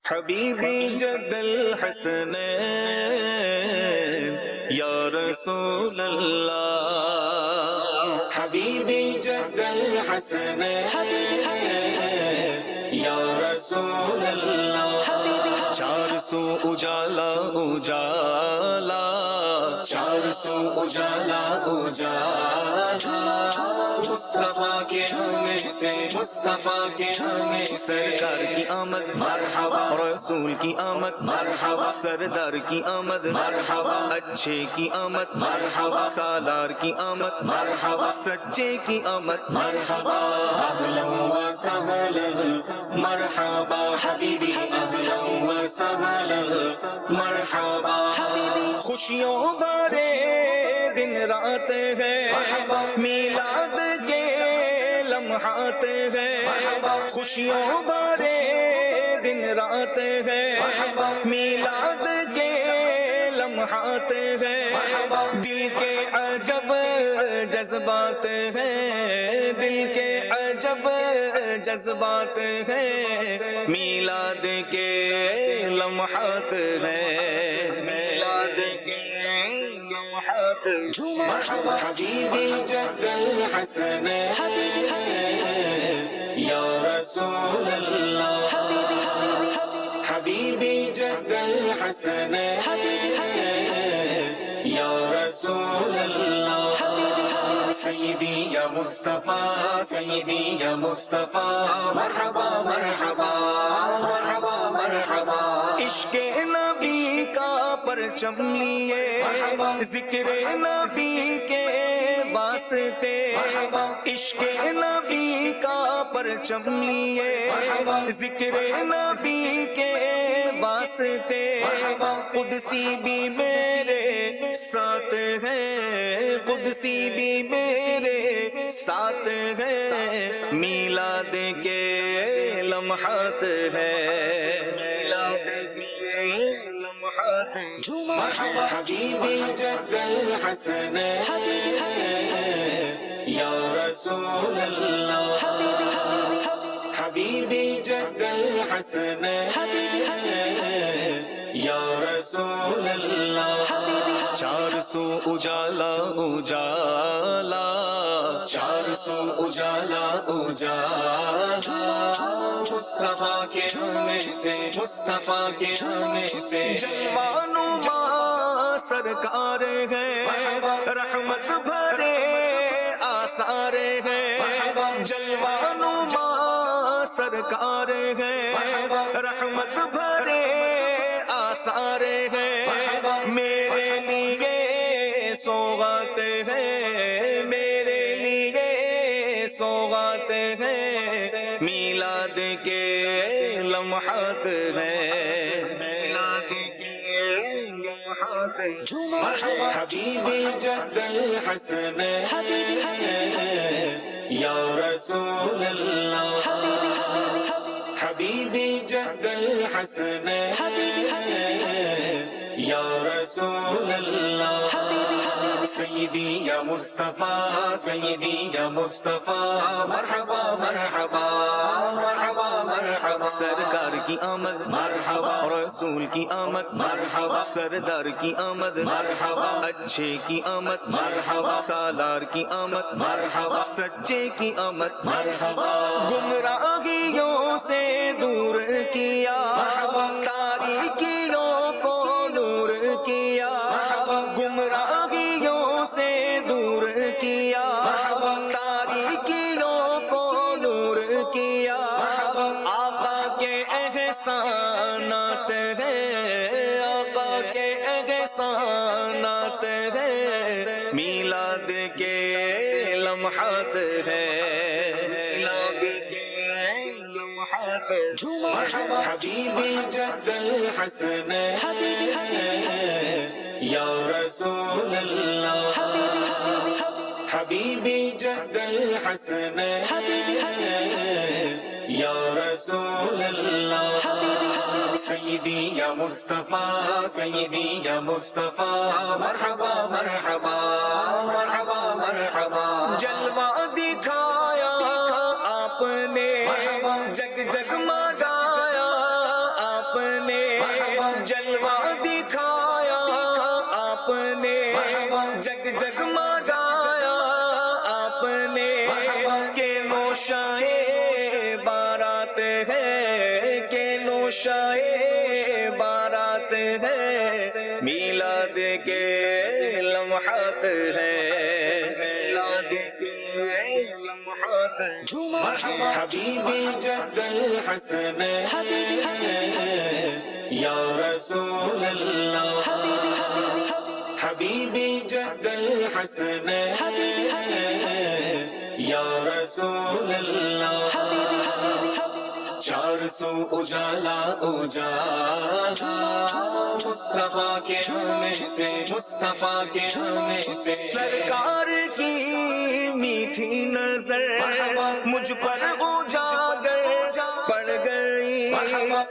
Speaker 13: حبیبی جد الحسنین یا رسول اللہ، حبیبی جد الحسنین یا رسول اللہ، چار سو اجالا اجالا، چار سو اجالا اجالا، مصطفیٰ کے آنے سے مصطفیٰ کے آنے سے، سرکار کی آمد مرحبا، رسول کی آمد مرحبا، سردار کی آمد مرحبا، اچھے کی آمد مرحبا، سالار کی آمد مرحبا، سچے کی آمد مرحبا، اہلا و سہلا مرحبا حبیبی، اہلا و سہلا مرحبا، خوشیوں بھرے دن رات ہے، میلاد کے لمحات ہے، خوشیوں بھرے دن رات ہے، میلاد کے لمحات ہے، دل کے عجب جذبات ہے، دل کے عجب جذبات ہے، میلاد کے لمحات ہے، میلاد کے لمحات، مرحبا حبیبی جد الحسن یا رسول اللہ، حبیبی جد الحسن یا رسول اللہ، سیدی یا مصطفیٰ، سیدی یا مصطفیٰ، مرحبا مرحبا مرحبا مرحبا، عشق نبی کا
Speaker 1: پرچم لیے ذکر نبی کے واسطے عشق نبی کا پرچم لیے ذکر نبی کے واسطے قدسی بھی میرے ساتھ ہے قدسی بھی میرے ساتھ ہے میلاد کے لمحات ہے میلاد کے لمحات
Speaker 13: حبیبی جد الحسن یا رسول اللہ حبیبی جد الحسن یا رسول اللہ
Speaker 1: چار سو اجالا اجالا
Speaker 13: چار سو اجالا اجالا مصطفیٰ کے آنے سے مصطفیٰ کے آنے سے
Speaker 1: جلوانما سرکار ہے رحمت بھرے آثار ہے جلوانما سرکار ہے رحمت بھرے آثار ہے میرے لیے سوغات ہے میرے لیے سوغات ہے میلاد کے لمحات ہے میلاد کے لمحات
Speaker 13: حبیبی جد الحسن یا رسول اللہ حبیبی جد الحسن یا رسول اللہ سیدی یا مصطفیٰ سیدی یا مصطفیٰ مرحبا مرحبا مرحبا مرحبا
Speaker 1: سرکار کی آمد
Speaker 13: مرحبا
Speaker 1: رسول کی آمد
Speaker 13: مرحبا
Speaker 1: سردار کی آمد
Speaker 13: مرحبا
Speaker 1: اچھے کی آمد
Speaker 13: مرحبا
Speaker 1: سالار کی آمد
Speaker 13: مرحبا
Speaker 1: سچے کی آمد
Speaker 13: مرحبا
Speaker 1: گمراہیوں سے دور کیا تاریکیوں کو نور کیا گمراہیوں سے دور کیا تاریکیوں کو نور کیا آقا کے احسانات ہیں آقا کے احسانات ہیں میلاد کے لمحات ہیں میلاد کے لمحات
Speaker 13: حبیبی جد الحسن یا رسول اللہ حبیبی جد الحسن یا رسول اللہ سیدی یا مصطفیٰ سیدی یا مصطفیٰ مرحبا مرحبا مرحبا مرحبا
Speaker 1: جلوہ دکھایا آپ نے جگ جگ مچایا آپ نے جلوہ دکھایا آپ نے جگ جگ مچایا آپ نے کہ نوشائے بارات ہے کہ نوشائے بارات ہے میلاد کے لمحات ہے میلاد کے لمحات
Speaker 13: حبیبی جد الحسن یا رسول اللہ حبیبی جد الحسن یا رسول اللہ چار سو اجالا اجالا مصطفیٰ کے آنے سے مصطفیٰ کے آنے سے
Speaker 1: سرکار کی میٹھی نظر مجھ پر اجاگر پڑ گئی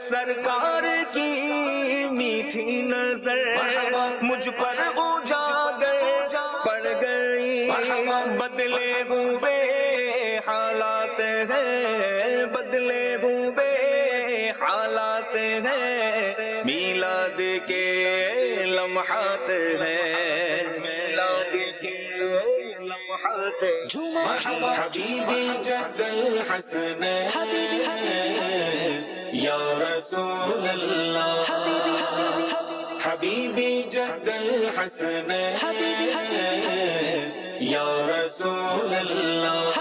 Speaker 1: سرکار کی میٹھی نظر مجھ پر اجاگر پڑ گئی بدلے ہوئے حالات ہیں بدلے ہوئے حالات ہیں میلاد کے لمحات ہیں میلاد کے لمحات
Speaker 13: حبیبی جد الحسن یا رسول اللہ حبیبی جد الحسن یا رسول اللہ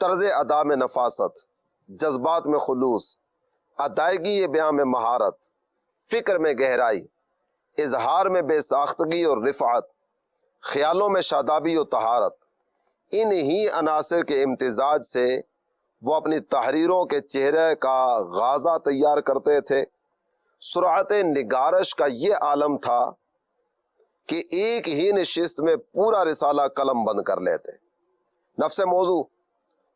Speaker 14: طرز ادا میں نفاست، جذبات میں خلوص، ادائیگی بیان میں مہارت، فکر میں گہرائی، اظہار میں بے ساختگی اور رفعت، خیالوں میں شادابی و طہارت، انہی عناصر کے امتزاج سے وہ اپنی تحریروں کے چہرے کا غازہ تیار کرتے تھے۔ سرعت نگارش کا یہ عالم تھا کہ ایک ہی نشست میں پورا رسالہ قلم بند کر لیتے۔ نفس موضوع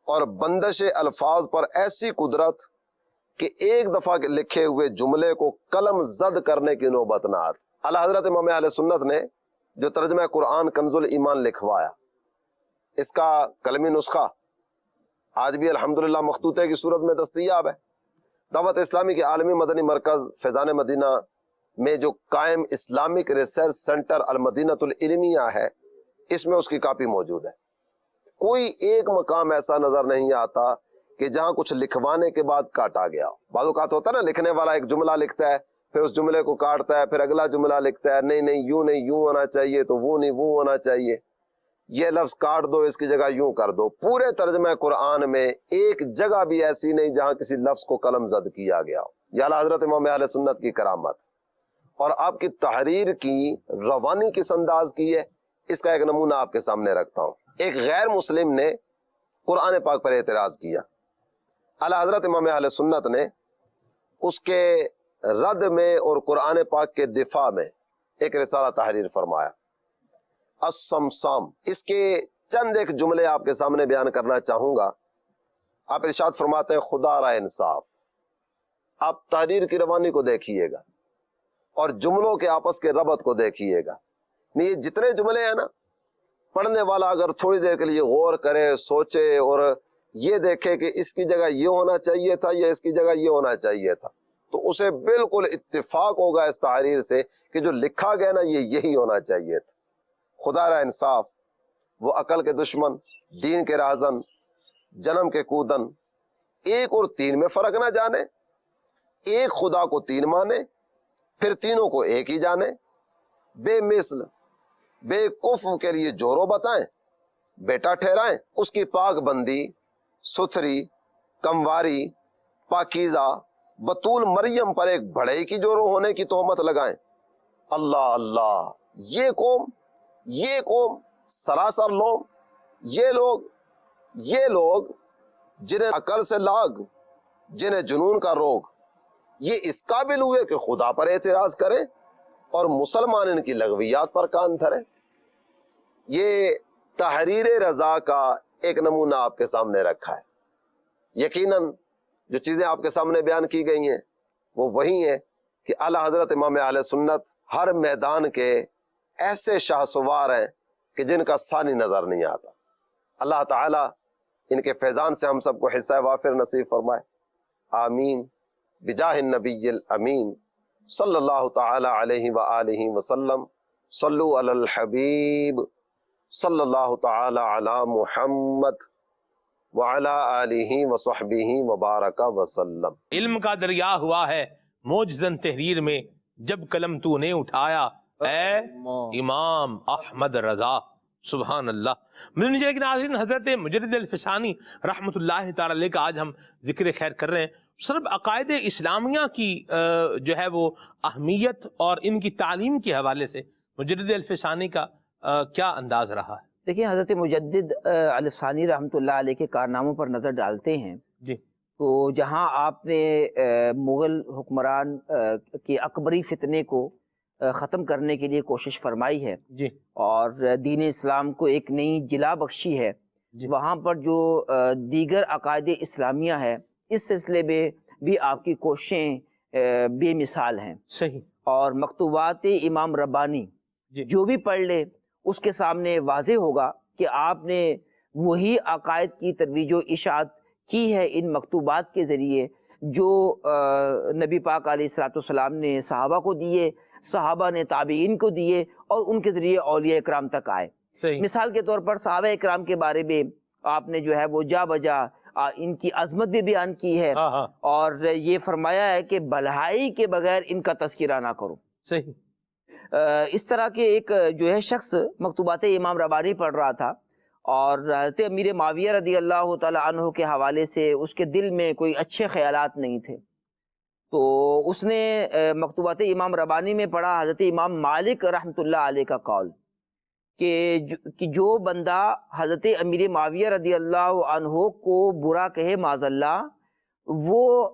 Speaker 14: اور بندش الفاظ پر ایسی قدرت کہ ایک دفعہ لکھے ہوئے جملے کو قلم زد کرنے کی نوبت نہ آتی۔ اعلی حضرت امام اہل سنت نے جو ترجمہ قرآن کنز الایمان لکھوایا، اس کا قلمی نسخہ آج بھی الحمدللہ مخطوطے کی صورت میں دستیاب ہے۔ دعوت اسلامی کے عالمی مدنی مرکز فیضان مدینہ میں جو قائم اسلامک ریسرچ سینٹر المدینۃ العلمیہ ہے، اس میں اس کی کاپی موجود ہے۔ کوئی ایک مقام ایسا نظر نہیں آتا کہ جہاں کچھ لکھوانے کے بعد کاٹا گیا ہو۔ بعض اوقات ہوتا ہے نا، لکھنے والا ایک جملہ لکھتا ہے، پھر اس جملے کو کاٹتا ہے، پھر اگلا جملہ لکھتا ہے، نہیں یوں ہونا چاہیے تو وہ نہیں وہ ہونا چاہیے، یہ لفظ کاٹ دو، اس کی جگہ یوں کر دو۔ پورے ترجمہ قرآن میں ایک جگہ بھی ایسی نہیں جہاں کسی لفظ کو قلم زد کیا گیا ہو۔ یہ اعلیٰ حضرت امام اہل سنت کی کرامت اور آپ کی تحریر کی روانی کس انداز کی ہے، اس کا ایک نمونہ آپ کے سامنے رکھتا ہوں۔ ایک غیر مسلم نے قرآن پاک پر اعتراض کیا، اعلیٰ حضرت امام اہل سنت نے اس کے رد میں اور قرآن پاک کے دفاع میں ایک رسالہ تحریر فرمایا، السمسام۔ اس کے چند ایک جملے آپ کے سامنے بیان کرنا چاہوں گا۔ آپ ارشاد فرماتے ہیں، خدا را انصاف، آپ تحریر کی روانی کو دیکھیے گا اور جملوں کے آپس کے ربط کو دیکھیے گا۔ یہ جتنے جملے ہیں نا، پڑھنے والا اگر تھوڑی دیر کے لیے غور کرے، سوچے اور یہ دیکھے کہ اس کی جگہ یہ ہونا چاہیے تھا یا اس کی جگہ یہ ہونا چاہیے تھا، تو اسے بالکل اتفاق ہوگا اس تحریر سے کہ جو لکھا گیا نا یہ یہی ہونا چاہیے تھا۔ خدا را انصاف، وہ عقل کے دشمن، دین کے راہزن، جنم کے کودن، ایک اور تین میں فرق نہ جانے، ایک خدا کو تین مانے، پھر تینوں کو ایک ہی جانے، بے مثل بے کفو کے لیے جورو بتائیں، بیٹا ٹھہرائیں، اس کی پاک بندی، ستھری، کمواری، پاکیزہ بطول مریم پر ایک بڑھئی کی جورو ہونے کی تہمت لگائیں۔ اللہ اللہ، یہ قوم سراسر لوم، یہ لوگ جنہیں عقل سے لاگ، جنہیں جنون کا روگ، یہ اس قابل ہوئے کہ خدا پر اعتراض کریں اور مسلمان ان کی لغویات پر کان دھریں۔ یہ تحریر رضا کا ایک نمونہ آپ کے سامنے رکھا ہے۔ یقیناً جو چیزیں آپ کے سامنے بیان کی گئی ہیں وہ وہی ہیں کہ اعلیٰ حضرت امام اہل سنت ہر میدان کے ایسے شاہ سوار ہیں کہ جن کا ثانی نظر نہیں آتا۔ اللہ تعالیٰ ان کے فیضان سے ہم سب کو حصہ وافر نصیب فرمائے، آمین، بجاہ النبی الامین صلی اللہ تعالی علیہ وآلہ وسلم۔ صلو علی الحبیب صلی اللہ تعالی علی محمد وعلی آلہ وصحبہ وبارک وسلم۔
Speaker 2: علم کا دریا ہوا ہے موجزن تحریر میں، جب قلم تو نے اٹھایا اے امام احمد رضا۔ سبحان اللہ۔ لیکن ناظرین، حضرت مجدد الفسانی رحمۃ اللہ تعالی علیہ کا آج ہم ذکر خیر کر رہے ہیں۔ صرف عقائد اسلامیہ کی جو ہے وہ اہمیت اور ان کی تعلیم کے حوالے سے مجدد الفسانی کا کیا انداز رہا ہے؟
Speaker 6: دیکھیں، حضرت مجدد الفسانی رحمۃ اللہ علیہ کے کارناموں پر نظر ڈالتے ہیں
Speaker 2: جی،
Speaker 6: تو جہاں آپ نے مغل حکمران کے اکبری فتنے کو ختم کرنے کے لیے کوشش فرمائی ہے
Speaker 2: جی،
Speaker 6: اور دین اسلام کو ایک نئی جلا بخشی ہے
Speaker 2: جی،
Speaker 6: وہاں پر جو دیگر عقائد اسلامیہ ہے اس سلسلے میں بھی آپ کی کوششیں بے مثال ہیں۔
Speaker 2: صحیح۔
Speaker 6: اور مکتوبات امام ربانی
Speaker 2: جی،
Speaker 6: جو بھی پڑھ لے اس کے سامنے واضح ہوگا کہ آپ نے وہی عقائد کی ترویج و اشاعت کی ہے ان مکتوبات کے ذریعے جو نبی پاک علیہ الصلوۃ والسلام نے صحابہ کو دیے، صحابہ نے تابعین کو دیے اور ان کے ذریعے اولیاء اکرام تک آئے۔ مثال کے طور پر صحابہ اکرام کے بارے میں آپ نے جو ہے وہ جا بجا ان کی عظمت بھی بیان کی ہے اور یہ فرمایا ہے کہ بھلائی کے بغیر ان کا تذکرہ نہ کرو۔
Speaker 2: صحیح۔
Speaker 6: اس طرح کے ایک جو ہے شخص مکتوبات امام ربانی پڑھ رہا تھا اور حضرت امیر معاویہ رضی اللہ تعالی عنہ کے حوالے سے اس کے دل میں کوئی اچھے خیالات نہیں تھے، تو اس نے مکتوبات امام ربانی میں پڑھا حضرت امام مالک رحمۃ اللہ علیہ کا قول کہ جو بندہ حضرت امیر معاویہ رضی اللہ عنہ کو برا کہے معاذ اللہ، وہ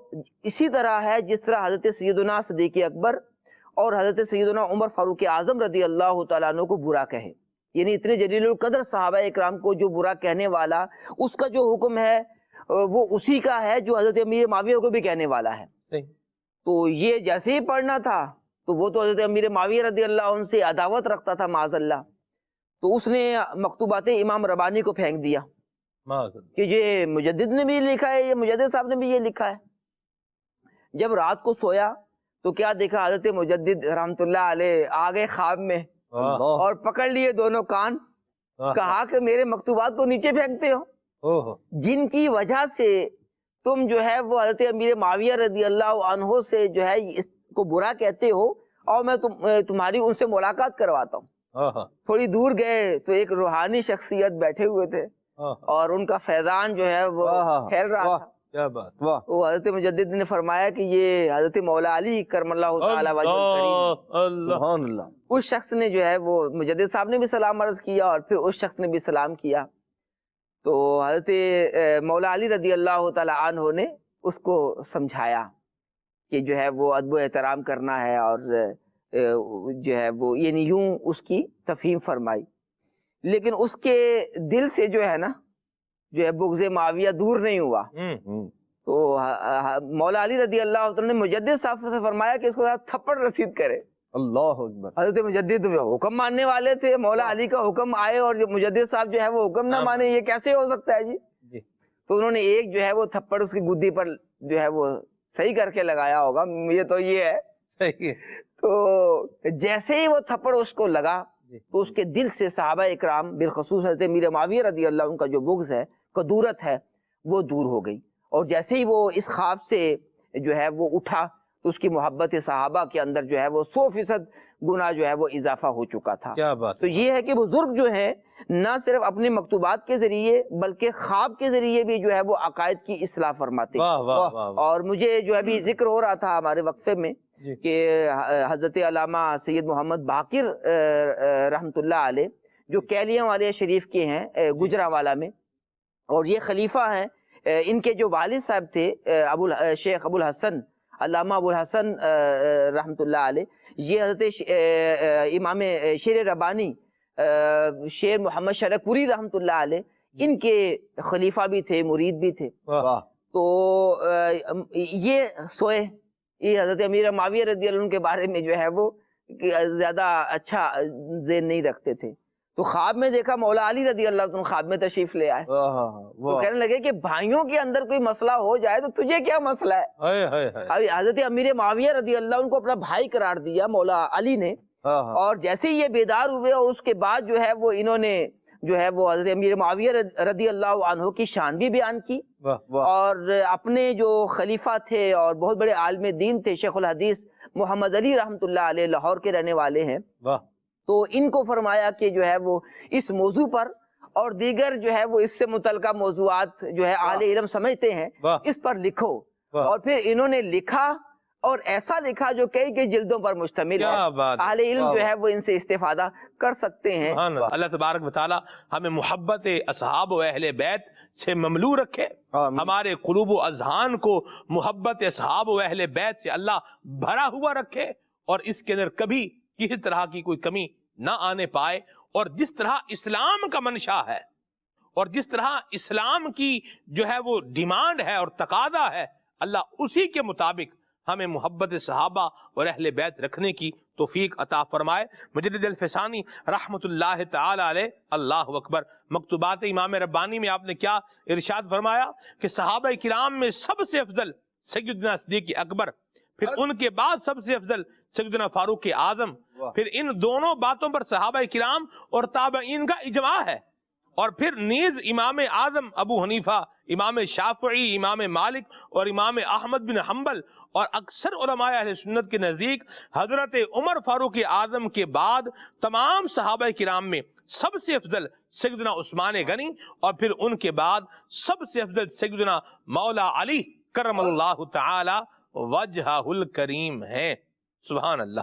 Speaker 6: اسی طرح ہے جس طرح حضرت سیدنا صدیق اکبر اور حضرت سیدنا عمر فاروق اعظم رضی اللہ تعالیٰ عنہ کو برا کہے. یعنی اتنے جلیل القدر صحابہ اکرام کو جو برا کہنے والا، اس کا جو حکم ہے وہ اسی کا ہے جو حضرت امیر معاویہ کو بھی کہنے والا ہے. تو یہ جیسے ہی پڑھنا تھا تو وہ تو حضرت امیر معاویہ رضی اللہ عنہ سے عداوت رکھتا تھا معاذ اللہ، تو اس نے مکتوبات امام ربانی کو پھینک دیا کہ یہ مجدد نے بھی لکھا ہے، یہ مجدد صاحب نے بھی یہ لکھا ہے. جب رات کو سویا تو کیا دیکھا، حضرت مجدد رحمت اللہ علیہ آگے خواب میں اور پکڑ لیے دونوں کان، کہا کہ میرے مکتوبات کو نیچے پھینکتے ہو، جن کی وجہ سے تم جو ہے وہ حضرت امیر معاویہ رضی اللہ عنہ سے جو ہے اس کو برا کہتے ہو، اور میں تمہاری ان سے ملاقات کرواتا ہوں. تھوڑی دور گئے تو ایک روحانی شخصیت بیٹھے ہوئے تھے اور ان کا فیضان جو ہے وہ پھیل رہا تھا.
Speaker 2: کیا بات.
Speaker 6: وہ حضرت مجدد نے فرمایا کہ یہ حضرت مولا علی کرم اللہ تعالی وجہ الکریم،
Speaker 7: سبحان اللہ.
Speaker 6: اس شخص نے جو ہے وہ مجدد صاحب نے بھی سلام عرض کیا اور پھر اس شخص نے بھی سلام کیا. تو حضرت مولا علی رضی اللہ تعالی عنہ نے اس کو سمجھایا کہ جو ہے وہ ادب و احترام کرنا ہے، اور جو ہے وہ یعنی یوں اس کی تفہیم فرمائی. لیکن اس کے دل سے جو ہے نا جو ہے بغض معاویہ دور نہیں ہوا. تو مولا علی رضی اللہ عنہ نے مجدد صاحب سے فرمایا کہ اس کو تھپڑ رسید کرے.
Speaker 7: اللہ اکبر.
Speaker 6: حضرت مجدد حکم ماننے والے تھے، مولا علی کا حکم آئے اور مجدد صاحب جو ہے وہ حکم نہ مانے، یہ کیسے ہو سکتا ہے جی. تو انہوں نے ایک جو ہے وہ تھپڑ اس کی گدی پر جو ہے وہ صحیح کر کے لگایا ہوگا، مجھے تو یہ ہے صحیح. تو جیسے ہی وہ تھپڑ اس کو لگا تو اس کے دل سے صحابہ اکرام بالخصوص حضرت امیر معاویہ رضی اللہ عنہ کا جو بغض ہے، کدورت ہے، وہ دور ہو گئی. اور جیسے ہی وہ اس خواب سے جو ہے وہ اٹھا تو اس کی محبت صحابہ کے اندر جو ہے وہ 100% گنا جو ہے وہ اضافہ ہو چکا تھا.
Speaker 2: کیا بات.
Speaker 6: تو یہ ہے کہ بزرگ جو ہیں نہ صرف اپنی مکتوبات کے ذریعے بلکہ خواب کے ذریعے بھی جو ہے وہ عقائد کی اصلاح فرماتے. اور مجھے جو ابھی ذکر ہو رہا تھا ہمارے وقفے میں کہ حضرت علامہ سید محمد باقر رحمت اللہ علیہ جو کیلیاں والے شریف کے ہیں گجرانوالہ میں، اور یہ خلیفہ ہیں، ان کے جو والد صاحب تھے شیخ ابو الحسن علامہ ابو الحسن رحمت اللہ علیہ، یہ حضرت امام شیر ربانی شیر محمد شرک پوری رحمت اللہ علیہ ان کے خلیفہ بھی تھے، مرید بھی تھے. تو یہ سوئے، یہ حضرت امیر معاویہ رضی اللہ عنہ کے بارے میں جو ہے وہ زیادہ اچھا ذہن نہیں رکھتے تھے. تو خواب میں دیکھا مولا علی رضی اللہ عنہ خواب میں تشریف لے آئے. تو کہنے لگے کہ بھائیوں کے اندر کوئی مسئلہ ہو جائے تو تجھے کیا مسئلہ ہے. ابھی حضرت امیر معاویہ رضی اللہ عنہ کو اپنا بھائی قرار دیا مولا علی نے، اور جیسے ہی یہ بیدار ہوئے اور اس کے بعد جو ہے وہ انہوں نے جو ہے وہ حضرت امیر معاویہ رضی اللہ عنہ کی شان بھی بیان کی، اور اپنے جو خلیفہ تھے اور بہت بڑے عالم دین تھے شیخ الحدیث محمد علی رحمت اللہ علیہ، لاہور کے رہنے والے ہیں، تو ان کو فرمایا کہ جو ہے وہ اس موضوع پر اور دیگر جو ہے وہ اس سے متعلقہ موضوعات جو ہے اہل علم سمجھتے ہیں اس پر لکھو. اور پھر انہوں نے لکھا اور ایسا لکھا جو کئی جلدوں پر مشتمل ہے. اہل علم جو ہے وہ ان سے استفادہ کر سکتے ہیں.
Speaker 2: اللہ تبارک و تعالی ہمیں محبت اصحاب و اہل بیت سے مملو رکھے، ہمارے قلوب و اذہان کو محبت اصحاب و اہل بیت سے اللہ بھرا ہوا رکھے، اور اس کے اندر کبھی کسی طرح کی کوئی کمی نہ آنے پائے. اور جس طرح اسلام کا منشا ہے اور جس طرح اسلام کی جو ہے وہ ڈیمانڈ ہے اور تقاضا ہے، اللہ اسی کے مطابق ہمیں محبت صحابہ اور اہل بیت رکھنے کی توفیق عطا فرمائے. مجدد الفسانی رحمت اللہ تعالی علیہ، اللہ اکبر، مکتوبات امام ربانی میں آپ نے کیا ارشاد فرمایا کہ صحابہ کرام میں سب سے افضل سیدنا صدیق اکبر، پھر ان کے بعد سب سے افضل سیدنا فاروق اعظم، پھر ان دونوں باتوں پر صحابہ کرام اور تابعین کا اجماع ہے. اور پھر نیز امام اعظم ابو حنیفہ، امام شافعی، امام مالک اور امام احمد بن حنبل اور اکثر علماء اہل سنت کے نزدیک حضرت عمر فاروق اعظم کے بعد تمام صحابہ کرام میں سب سے افضل سیدنا عثمان غنی اور پھر ان کے بعد سب سے افضل سیدنا مولا علی کرم اللہ تعالی وجہہ الکریم ہے۔ سبحان اللہ۔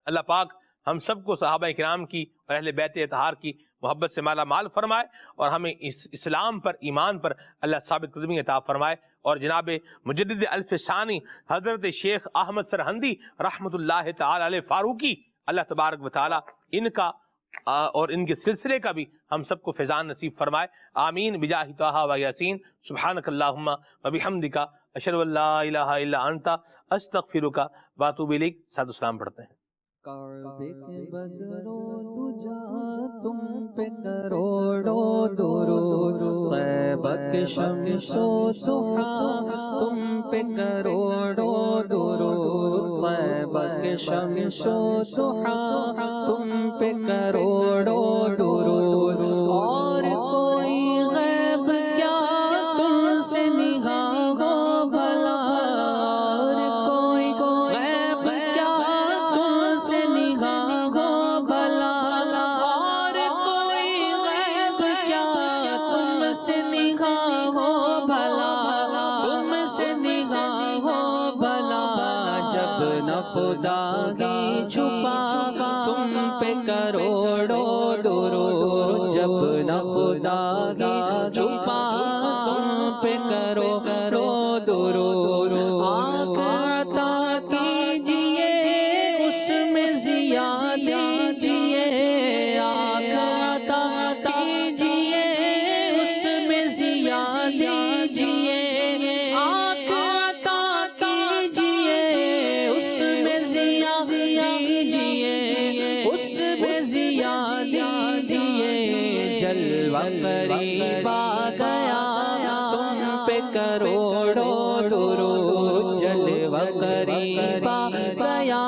Speaker 2: اللہ پاک ہم سب کو صحابہ کرام کی اور اہل بیت اطہار کی محبت سے مالا مال فرمائے اور ہمیں اس اسلام پر ایمان پر اللہ ثابت قدمی عطا فرمائے، اور جناب مجدد الف ثانی حضرت شیخ احمد سرہندی رحمت اللہ تعالی علیہ فاروقی اللہ تبارک و تعالی ان کا اور ان کے سلسلے کا بھی ہم سب کو فیضان نصیب فرمائے، آمین بجاہ طہ و یاسین۔ سبحانک اللہم و بحمدک اشہد ان لا الہ الا انت استغفرک و اتوب الیک۔ صلوات و سلام پڑھتے ہیں۔
Speaker 5: کعبے کے بدرو دجا تم پہ کروڑوں درود، طیبہ کے شمس و ضحیٰ تم پہ کروڑوں درود، طیبہ کے شمس و ضحیٰ تم پہ کروڑوں درود، اور کوئی غیب کیا تم سے نگاہ ہو بھلا، اور کوئی غیب کیا تم سے نگاہ ہو بھلا، اور کوئی غیب کیا تم سے نگاہ ہو بھلا، تم سے نگاہ ہو بھلا، جب نہ خدا ہی چھپا تم پہ کروڑوں درود، جب نہ خدا ہی چھپا تم پہ کروڑوں درود، آنکھ عطا کیجئے اس میں ضیا دیجئے، آنکھ عطا کیجئے اس میں ضیا دیجئے، آنکھ عطا کیجئے اس میں ضیا دیجئے، اس میں ضیا دیجئے، جلوہ قریب آ گیا تم پہ کروڑوں درود، جلوہ قریب آ گیا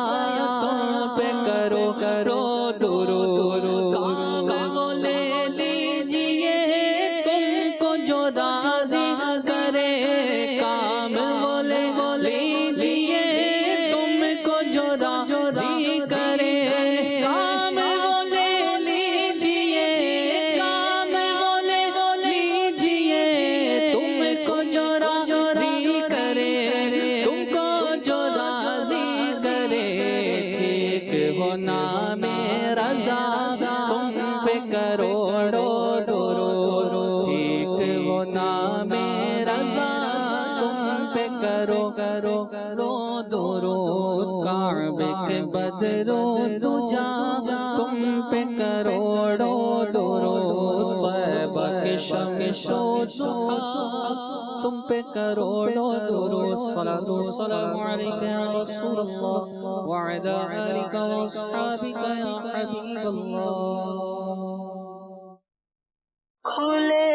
Speaker 5: تم پہ کروڑوں درود، کام وہ لے لیجئے تم کو جو راضی کرے، کام وہ لے لیجئے تم کو جو راضی کرے، کام وہ لے لیجئے، کام وہ لے لیجئے تم کو جو راضی کرے، تم کو جو راضی کرے، ٹھیک ہو نام رضا تم پہ کروڑوں درود، ٹھیک ہو نام رضا تم پہ کروڑوں درود، کعبے کے بدرو دجا تم پہ کروڑوں درود، طیبہ کے شمس و ضحیٰ تم پہ کروڑوں درود، صلاۃ و سلام علیک یا رسول اللہ وعلی آلک و اصحابک یا حبیب اللہ۔
Speaker 1: کھلے